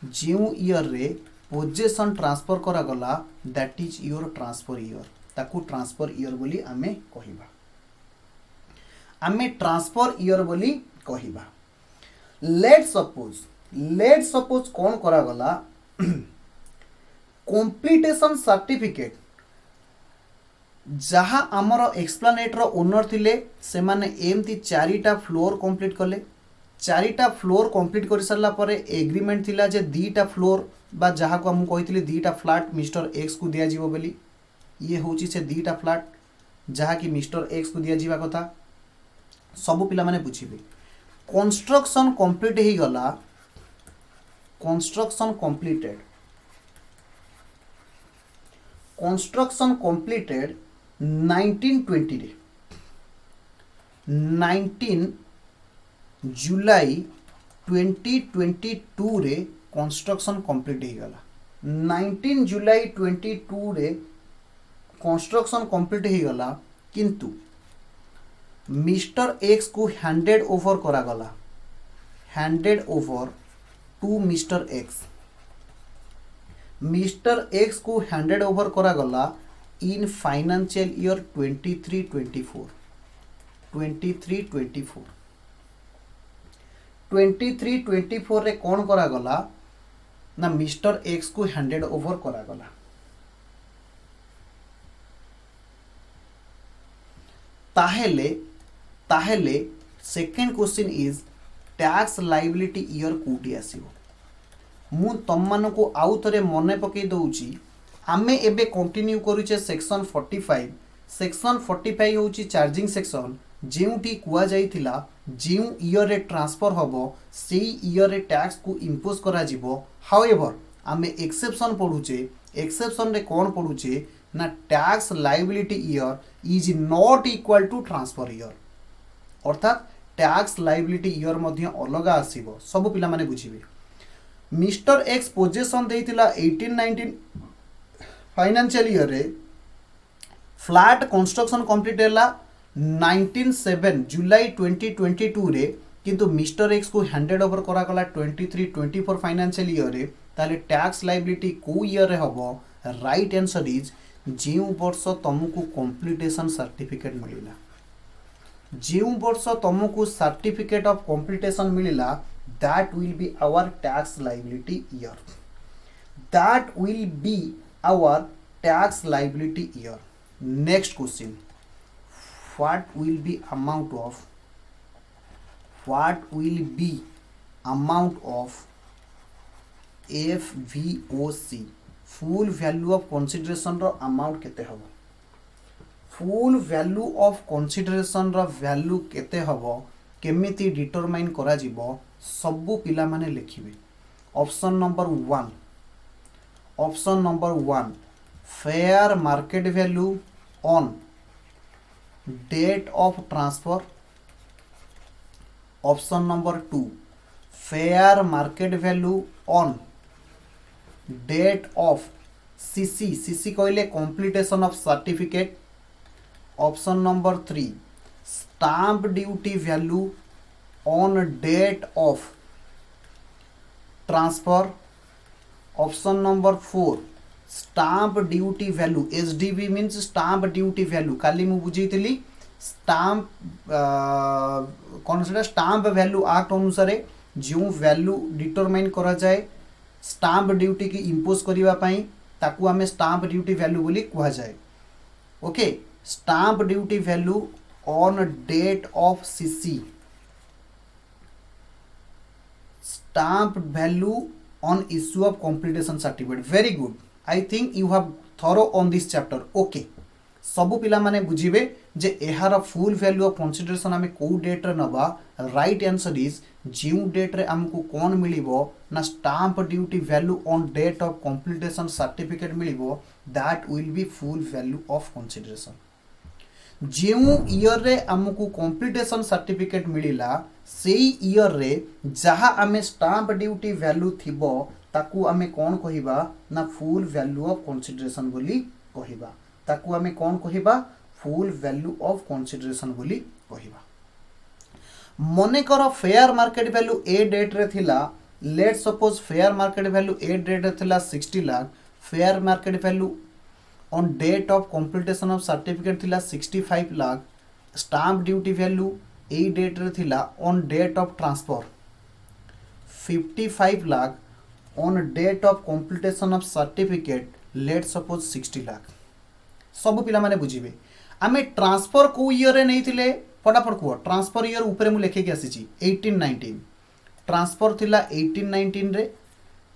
जो ईयर रे पोजेशन ट्रांसफर करा गला that is your transfer year ताकू ट्रांसफर ईयर बोली आमे कहिबा। आमे ट्रांसफर ईयर बोली कहिबा। लेट सपोज कौन करा गला कंप्लीटेशन सर्टिफिकेट जहाँ आमर एक्सप्लेनेटर ओनर थिले से माने एमती चारिटा फ्लोर कंप्लीट कले। चारिटा फ्लोर कंप्लीट कर सारा पर एग्रीमेंट थिला जे दीटा फ्लोर बा जहाँ को हम कही दीटा फ्लैट मिस्टर एक्स को दिया जीवो बोली। ये होची से दीटा फ्लैट जहाँ कि मिस्टर एक्स को दिया जीवा कथा। सबु पिला माने बुझिबे कंस्ट्रक्शन कंप्लीट ही गला। कंस्ट्रक्शन कंप्लीटेड 1920 रे 19 जुलाई 2022 रे कंस्ट्रक्शन कंप्लीट ही गला। 19 जुलाई 22 रे कंस्ट्रक्शन कंप्लीट ही गला किंतु मिस्टर एक्स को हैंडेड ओवर करा गला। Handed over to mister X. Mister X को हैंडेड ओवर करा गला इन फाइनेंशियल ईयर 23-24 23-24 रे कौन करा गला ना मिस्टर एक्स को हैंडेड ओवर करा गला। ताहेले second question is tax liability year कोठी आसीबो। मु तम मान को आउ थरे मने पकई दउची। आमे एबे कंटिन्यू करूचे सेक्शन 45। सेक्शन 45 होची चार्जिंग सेक्शन जेउटी कुआ जाइथिला जेउ ईयर रे ट्रांसफर हबो सेई ईयर रे टैक्स को इंपोज करा जिवो हाउएवर आमे एक्सेप्शन पढुचे एक्सेप्शन रे कोन पढुचे ना tax liability year is not equal to transfer year अर्थात टैक्स लायबिलिटी ईयर मध्य अलगा आसीबो सब पिला माने बुझिबे मिस्टर एक्स पोजेशन देइतिला 1819 फाइनेंशियल ईयर रे फ्लैट कंस्ट्रक्शन कंप्लीट हैला 19/7 जुलाई 2022 रे किंतु मिस्टर एक्स को हैंडेड ओवर करा गला 23-24 फाइनेंशियल ईयर रे ताले टैक्स लायबिलिटी को ईयर रे हबो राइट आंसर इज जेउ वर्ष तुमको कंप्लीटेशन सर्टिफिकेट मिलिला जेउ वर्ष तुमको सर्टिफिकेट ऑफ कंप्लीटेशन मिलिला that will be our tax liability year that will be our tax liability year next question what will be amount of FVOC full value of consideration रो amount केते हबो full value of consideration row value केते हबो केमिति determine करा जिवो सबु पिला माने लिखिबे option number 1 fair market value on date of transfer option number 2 fair market value on date of CC कहले completion of certificate option number 3 stamp duty value on date of transfer option number 4 stamp duty value SDV means stamp duty value काली मु बुझीतिली stamp कौन से stamp value act अनुसार जो value determine करा जाए स्टाम्प ड्यूटी की इंपोज करिवा पई ताकू हमें स्टाम्प ड्यूटी वैल्यू बोली कहा जाए okay stamp duty value on date of CC stamp value on issue of completion certificate very good I think you have thorough on this chapter okay सबु पिला माने बुझिबे जे एहार फुल वैल्यू ऑफ कंसीडरेशन आमे को डेट रे नबा राइट आंसर इज जिउ डेट रे हमको कोन मिलिबो ना stamp duty value on date of completion certificate मिलिबो that will be full value of consideration जिउ ईयर रे हमको कंप्लीटेशन सर्टिफिकेट मिलिला सेई ईयर रे जहा आमे स्टाम्प ड्यूटी वैल्यू थिबो ताकू आमे कौन कहिबा ना फुल वैल्यू ऑफ कंसीडरेशन बोली कहिबा ताकू आमे कौन कहिबा फुल वैल्यू ऑफ कंसीडरेशन बोली कहिबा मने कर फेयर मार्केट वैल्यू ए डेट रे थिला let suppose fair market value ए डेट रे थिला 60 lakh fair market value on date of completion of certificate थिला 65 लाख स्टाम्प ड्यूटी वैल्यू ए डेट रे थिला on date of transfer 55 lakh on date of completion of certificate let suppose 60 lakh सब पिला माने बुझिबे आमे ट्रांसफर को ईयर रे नैथिले फटाफट को ट्रांसफर ईयर ऊपर मु लेखे के आसीची 1819 ट्रांसफर थिला 1819 रे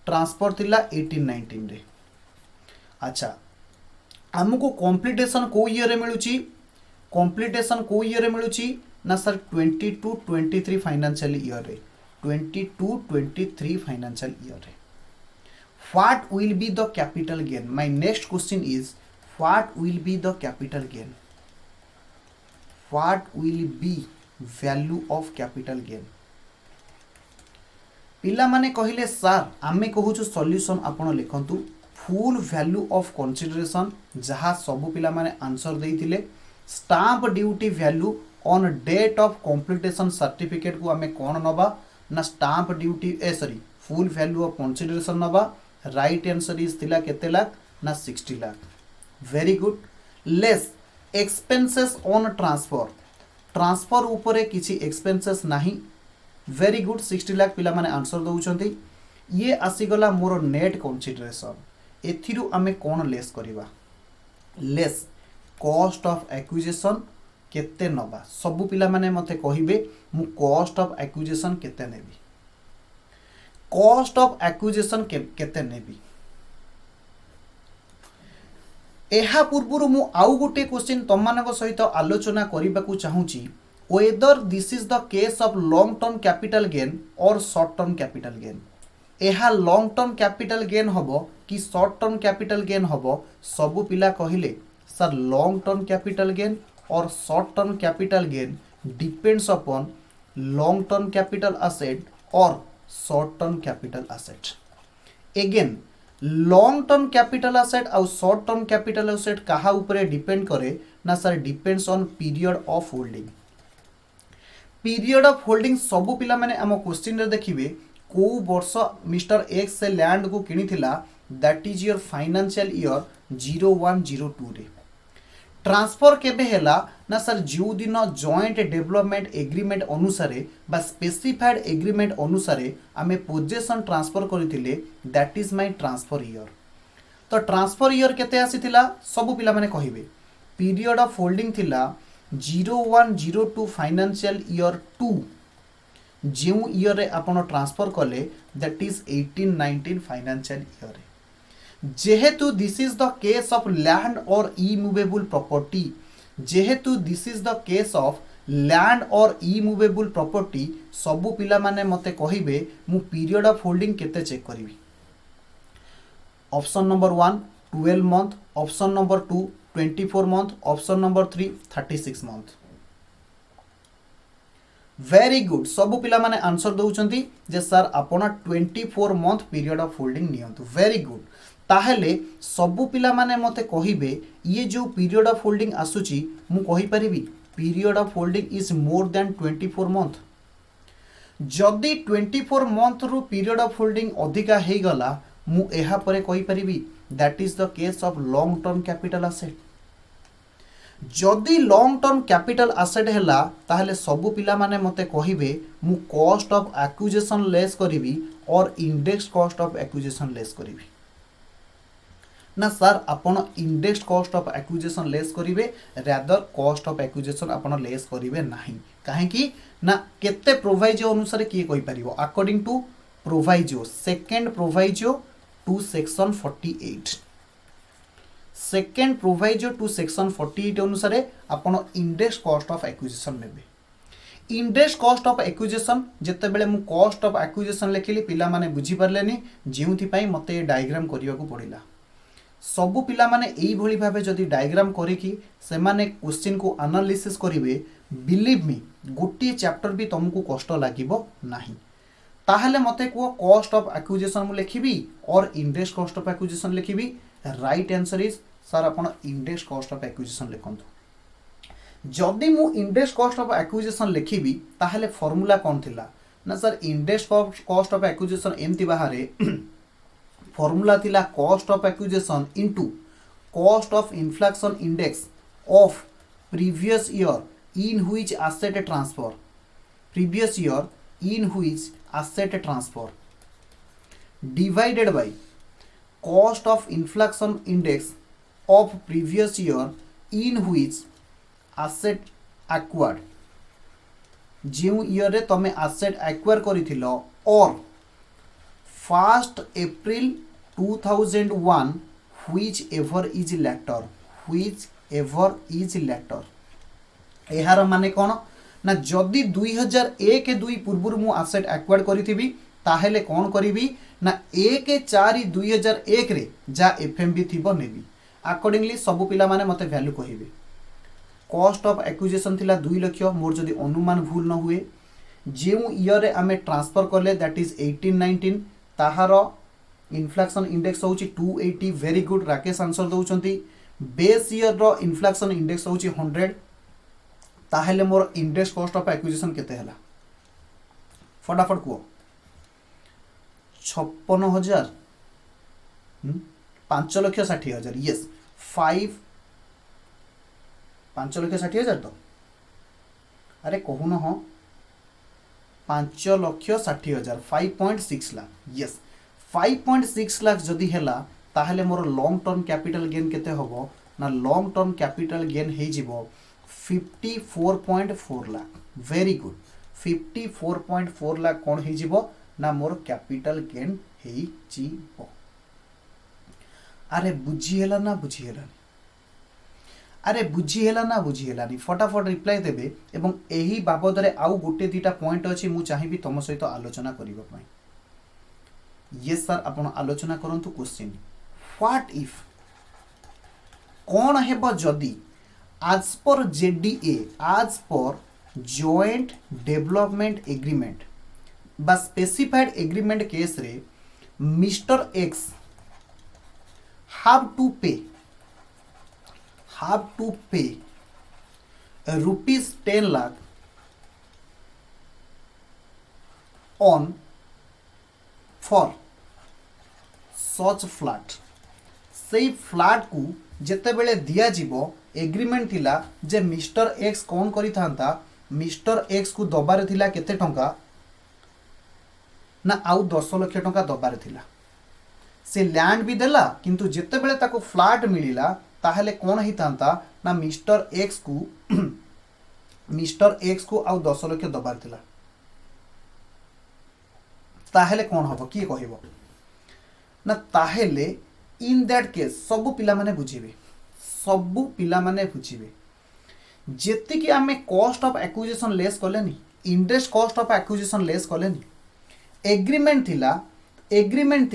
ट्रांसफर थिला 1819 रे अच्छा हमको कंप्लीटेशन को ईयर रे मिलुची कंप्लीटेशन को ईयर रे मिलुची ना सर 22-23 फाइनेंशियल ईयर रे 22-23 फाइनेंशियल ईयर रे what will be the capital gain my next question is what will be the capital gain what will be value of capital gain पिला माने कहिले sir आमे कहूछु सॉल्यूशन आपण लिखंतु फुल वैल्यू ऑफ कंसीडरेशन जहा सब पिला माने आंसर देइथिले stamp duty value on date of completion certificate को आमे कोन नबा ना stamp duty sorry full value of consideration नबा राइट आंसर इज थिला केते लाख ना 60 lakh very good less expenses on transfer ऊपर किसी एक्सपेंसेस नहीं वेरी गुड 60 लाख पिला माने आंसर दउचंती ये आसीगला मोर नेट कंसीडरेशन एथिरु आमे कोन लेस करिवा लेस कॉस्ट ऑफ एक्विजिशन केते नबा सबु पिला माने मते कहिबे मु कॉस्ट ऑफ एक्विजिशन केते नेबी कॉस्ट ऑफ एक्विजिशन केते नेबी एहा पूर्वरु मु आउ गोटे क्वेश्चन तम मानक सहित आलोचना करिबा को चाहूची whether this is the case of long term capital gain और शॉर्ट टर्म कैपिटल गेन यह लॉन्ग टर्म कैपिटल गेन हबो कि शॉर्ट टर्म कैपिटल गेन हबो सबु पिला कहिले sir long term capital gain और short term capital gain depends upon long term capital asset और short term capital asset again long term capital asset और short term capital asset कहा ऊपर depend करे ना sir depends on period of holding period of holding सबु पिला माने आम क्वेश्चन रे देखिबे को वर्ष मिस्टर एक्स से लैंड को किनिथिला that is your financial year 0102 रे ट्रांसफर केबे हेला ना सर जो दिन जॉइंट डेवलपमेंट एग्रीमेंट अनुसारे बा स्पेसिफाइड एग्रीमेंट अनुसारे आमे पोजेशन ट्रांसफर करथिले that is my transfer year तो ट्रांसफर ईयर केते आसीथिला सब पिला माने कहिबे पीरियड ऑफ होल्डिंग थिला 0102 फाइनेंशियल ईयर 2 जो ईयर रे आपण ट्रांसफर कले दैट इज 1819 फाइनेंशियल ईयर रे जेहेतु this is the case of land और इमूवेबल प्रॉपर्टी जेहेतु this is the case of land और इमूवेबल प्रॉपर्टी सबु पिला माने मते कहिबे मु पीरियड ऑफ होल्डिंग केते चेक करिवि option number 1 12 month option number 2 24 month option number 3 36 month very good सबु पिला माने आंसर दउचंती जे सर आपण 24 मंथ पीरियड ऑफ होल्डिंग नियंतु वेरी गुड ताहेले सबु पिला माने मते कहिबे ये जो पीरियड ऑफ होल्डिंग आसुची मु कहि परिबी period of holding is more than 24 month जदि 24 मंथ रु पीरियड ऑफ होल्डिंग अधिका हे गला मु एहा परे कहि परिबी that is the case of long term capital asset जदि लॉन्ग टर्म कैपिटल असेट हैला ताहले सबु पिला माने मते कहिबे मु कॉस्ट ऑफ एक्विजिशन लेस करिवि और index cost of acquisition less करिवि ना सर आपण index cost of acquisition less करिवे रादर कॉस्ट ऑफ एक्विजिशन आपण लेस करिवे नाही काहे कि ना केते प्रोवाइजो अनुसार किए कहि परिबो according to proviso second proviso to section 48 second proviso to section 48 अनुसार आपण इंडेक्स कॉस्ट ऑफ एक्विजिशन नेबे इंडेक्स कॉस्ट ऑफ एक्विजिशन जेते बेले मु कॉस्ट ऑफ एक्विजिशन लेखिली पिला माने बुझी परलेनी जेउथि पई मते डायग्राम करिया को पड़िला सबु पिला माने एई भली भाबे जदि डायग्राम करिकि से माने क्वेश्चन को एनालिसिस करिवे बिलीव मी गोटी चैप्टर भी तुमको कष्ट लागिबो नाही ताहले मते को कॉस्ट ऑफ एक्विजिशन मु लिखिबी और इंडेक्स कॉस्ट ऑफ एक्विजिशन लिखिबी राइट आंसर इज सर आपण इंडेक्स कॉस्ट ऑफ एक्विजिशन लिखंतु जदि मु इंडेक्स कॉस्ट ऑफ एक्विजिशन लिखिबी ताहले फार्मूला कोन थिला ना sir index cost of acquisition एमति बाहरे फॉर्मूला थिला cost of acquisition into cost of inflation index of previous year in which asset transfer previous year in which asset transfer divided by cost of inflation index of previous year in which asset acquired जो year रे तमे asset acquire करिथिलो और 1st April 2001 whichever is later एहार माने कोन ना जदि 2001 2 पूर्व मु asset acquired करिथिबी ताहेले कोन करिवि ना 1/4/2001 रे जा एफएमबी थिबो नेबी अकॉर्डिंगली सब पिला माने मते वैल्यू कहिबे कॉस्ट ऑफ एक्विजिशन थिला 2 लाख मोर जदि अनुमान भूल न हुए जे ईयर रे आमे ट्रांसफर करले दैट इज 1819 ताहार इन्फ्लेशन इंडेक्स होची 280 वेरी गुड राकेश आंसर दउचंती बेस ईयर रो इन्फ्लेशन इंडेक्स होची 100 ताहेले मोर इंडेक्स कॉस्ट ऑफ एक्विजिशन केते हला फटाफट को 56,000 5,60,000 यस 5,60,000 तो अरे कहून हाँ 5,60,000 5.6 लाख यस 5.6 लाख जदि हेला ताहले more long term capital gain केते होबो ना लॉन्ग टर्म कैपिटल गेन हे जिवो 54.4 लाख वेरी गुड 54.4 लाख कोन हे जिवो ना मोर कैपिटल गेन हे जिवो अरे बुझी हेला ना बुझी हेला अरे बुझीहेला ना बुझीहेलानी फटाफट रिप्लाई देबे एवं एही बाबद रे आउ गोटे दीटा पॉइंट अछि मु चाहिबी तुम सहित आलोचना करिबा पई। यस सर आपण आलोचना करंतु क्वेश्चन व्हाट इफ कौन हेब जदि आज पर जेडीए आज पर जॉइंट डेवलपमेंट एग्रीमेंट बा स्पेसिफाइड एग्रीमेंट केस रे mister x have to pay rupees 10 lakh on for such flat से फ्लैट को जेते बेले दिया जीवो एग्रीमेंट थिला जे मिस्टर एक्स कौन करी थांता मिस्टर एक्स को दबारे थिला केते टंका ना आउ 10 लाख टंका दबारे थिला से लैंड भी देला किंतु जेते बेले ताको फ्लैट मिलिला ताहले कौन ही थांता ना मिस्टर एक्स को आउ 10 लाख दबार थिला ताहले कौन हबो किए कहबो ना ताहले इन दैट केस सबु पिला माने बुझिबे जेति कि आमे कॉस्ट ऑफ एक्विजिशन लेस कलेनी interest cost of acquisition less कलेनी एग्रीमेंट थिला एग्रीमेंट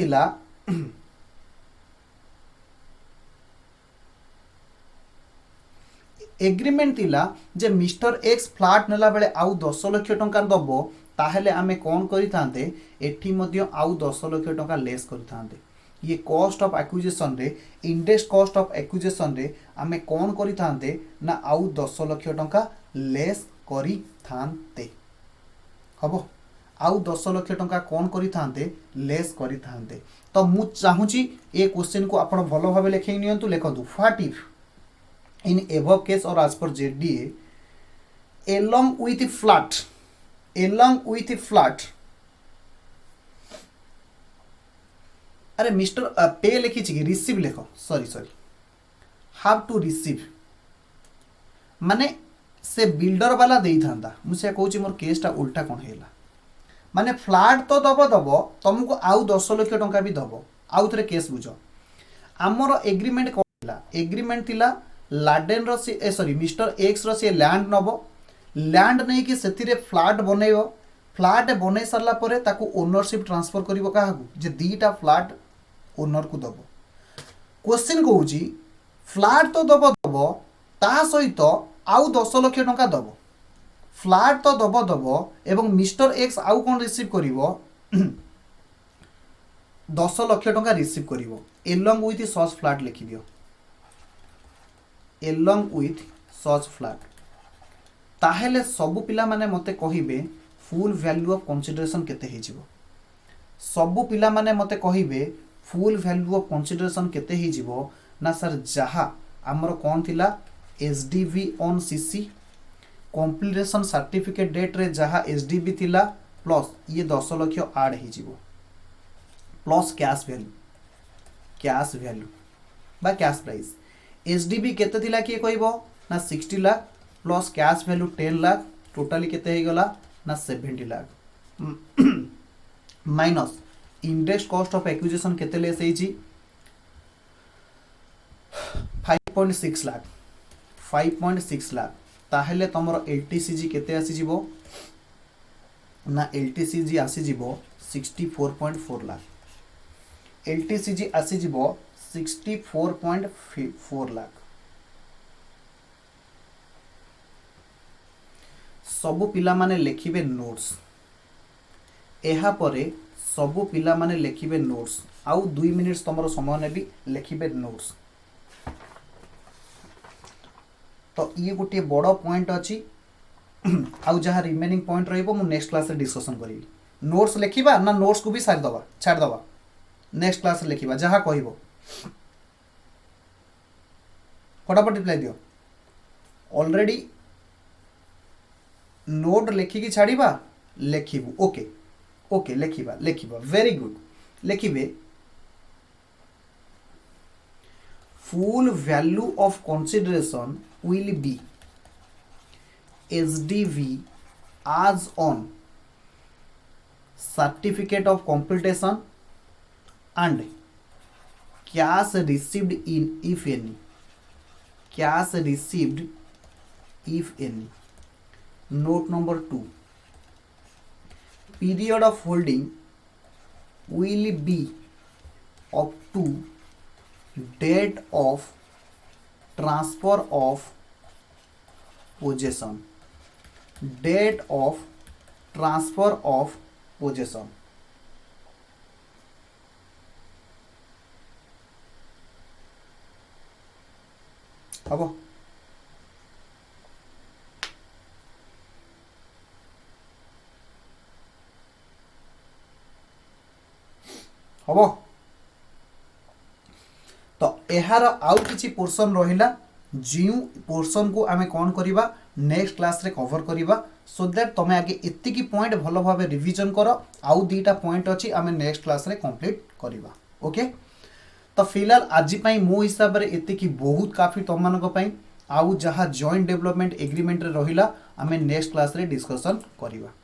थिला जे मिस्टर एक्स फ्लैट नेला बेले आउ 10 लाख टंका दबो ताहले आमे कोन करि थांते एठी मध्ये आउ 10 लाख टंका लेस करि थांते ये कॉस्ट ऑफ एक्विजिशन रे इंटरेस्ट कॉस्ट ऑफ एक्विजिशन रे आमे कोन करि थांते ना आउ 10 लाख टंका लेस करि थांते हबो आउ 10 लाख टंका कौन करि थांते लेस करि थांते। तो मु चाहूची ए क्वेश्चन को आपण भलो भाबे लेखै नियंतु लेखंतु what if in above case और as per JDA along with flat अरे मिस्टर पे लिखी कि रिसीव लेख सॉरी हाव टू रिसीव माने से बिल्डर वाला देई थांदा मुझे कहूची मोर केसटा उल्टा कौन हैला माने फ्लैट तो दब तुमको आउ 10 लाख टंका भी दब आउ थे केस बुझ आमर एग्रीमेंट कौन एग्रीमेंट थिला लाडेन सॉरी मिस्टर एक्स रो से लैंड नब लैंड नहीं कि सेतिरे फ्लैट बनैबो फ्लैट बनै सरला परे ताकू ओनरशिप ट्रांसफर करिवो काहाकू जे दीटा फ्लैट ओनर को दब क्वेश्चन कहूची फ्लैट तो दब ता सहित आउ 10 लाख टंका दब फ्लैट तो दब एवं मिस्टर एक्स आउ कौन रिसीव करिवो 10 लाख टंका रिसीव करिवो एलॉन्ग विथ सच फ्लैट लिखि दियो एलॉन्ग विथ सच फ्लैट ताहेले सबु पिला माने मते कहिबे फुल वैल्यू ऑफ कंसीडरेशन केते हे जिवो सबु पिला माने मते कहिबे फुल वैल्यू ऑफ कंसीडरेशन केते हे जिवो ना सर जहा हमर कोन थिला SDV on CC completion certificate date रे जहा एसडीबी थिला प्लस ये 10 लाख ऐड हे जिवो प्लस कैश वैल्यू बा कैश प्राइस एसडीबी केते थिला किए कहबो ना 60 lakh plus cash value 10 lakh totally केते हे गला ना 70 lakh minus interest cost of acquisition केते लेस हे जी 5.6 लाख ताहेले तमरो एलटीसीजी केते आसी जिवो ना एलटीसीजी आसी जिवो 64.4 लाख एलटीसीजी आसी जिवो 64.4 लाख सबु पिला माने लेखिबे नोट्स एहा परे सबु पिला माने लेखिबे नोट्स आउ 2 मिनिट्स तमरो समय नेबी लेखिबे नोट्स तो ये गोटे बड़ पॉइंट अच्छी आउ जहाँ रिमेनिंग पॉइंट रहिबो मु नेक्स्ट क्लास रे डिस्कशन करिवि नोट्स लेखिबा ना नोट्स को भी छाड़ दवा नेक्स्ट क्लास रे लेखिबा जहाँ कहबो फटाफट रिप्लाई दियो ऑलरेडी नोट लेखिकी छाड़िबा लेखिबु ओके लेखिबा वेरी गुड लेखिबे full value of consideration will be SDV as on certificate of completion and cash received in if any cash received if any. Note number 2, period of holding will be up to date of transfer of possession, date of transfer of possession। हबो हबो तो यार आउ किछि portion रहिला जिउ portion को आमे कौन करिबा नेक्स्ट क्लास रे कवर करिबा सो दैट तमे आगे एतिकी पॉइंट भलो भाबे रिवीजन करो आउ दीटा पॉइंट अछि आमे नेक्स्ट क्लास रे कंप्लीट करिबा। ओके तो फिलहाल आज पई मो हिसाब रे एतिकी बहुत काफी तम मानको पई आउ जहा जॉइंट डेवलपमेंट एग्रीमेंट रे रहिला आमे नेक्स्ट क्लास रे डिस्कशन करिबा।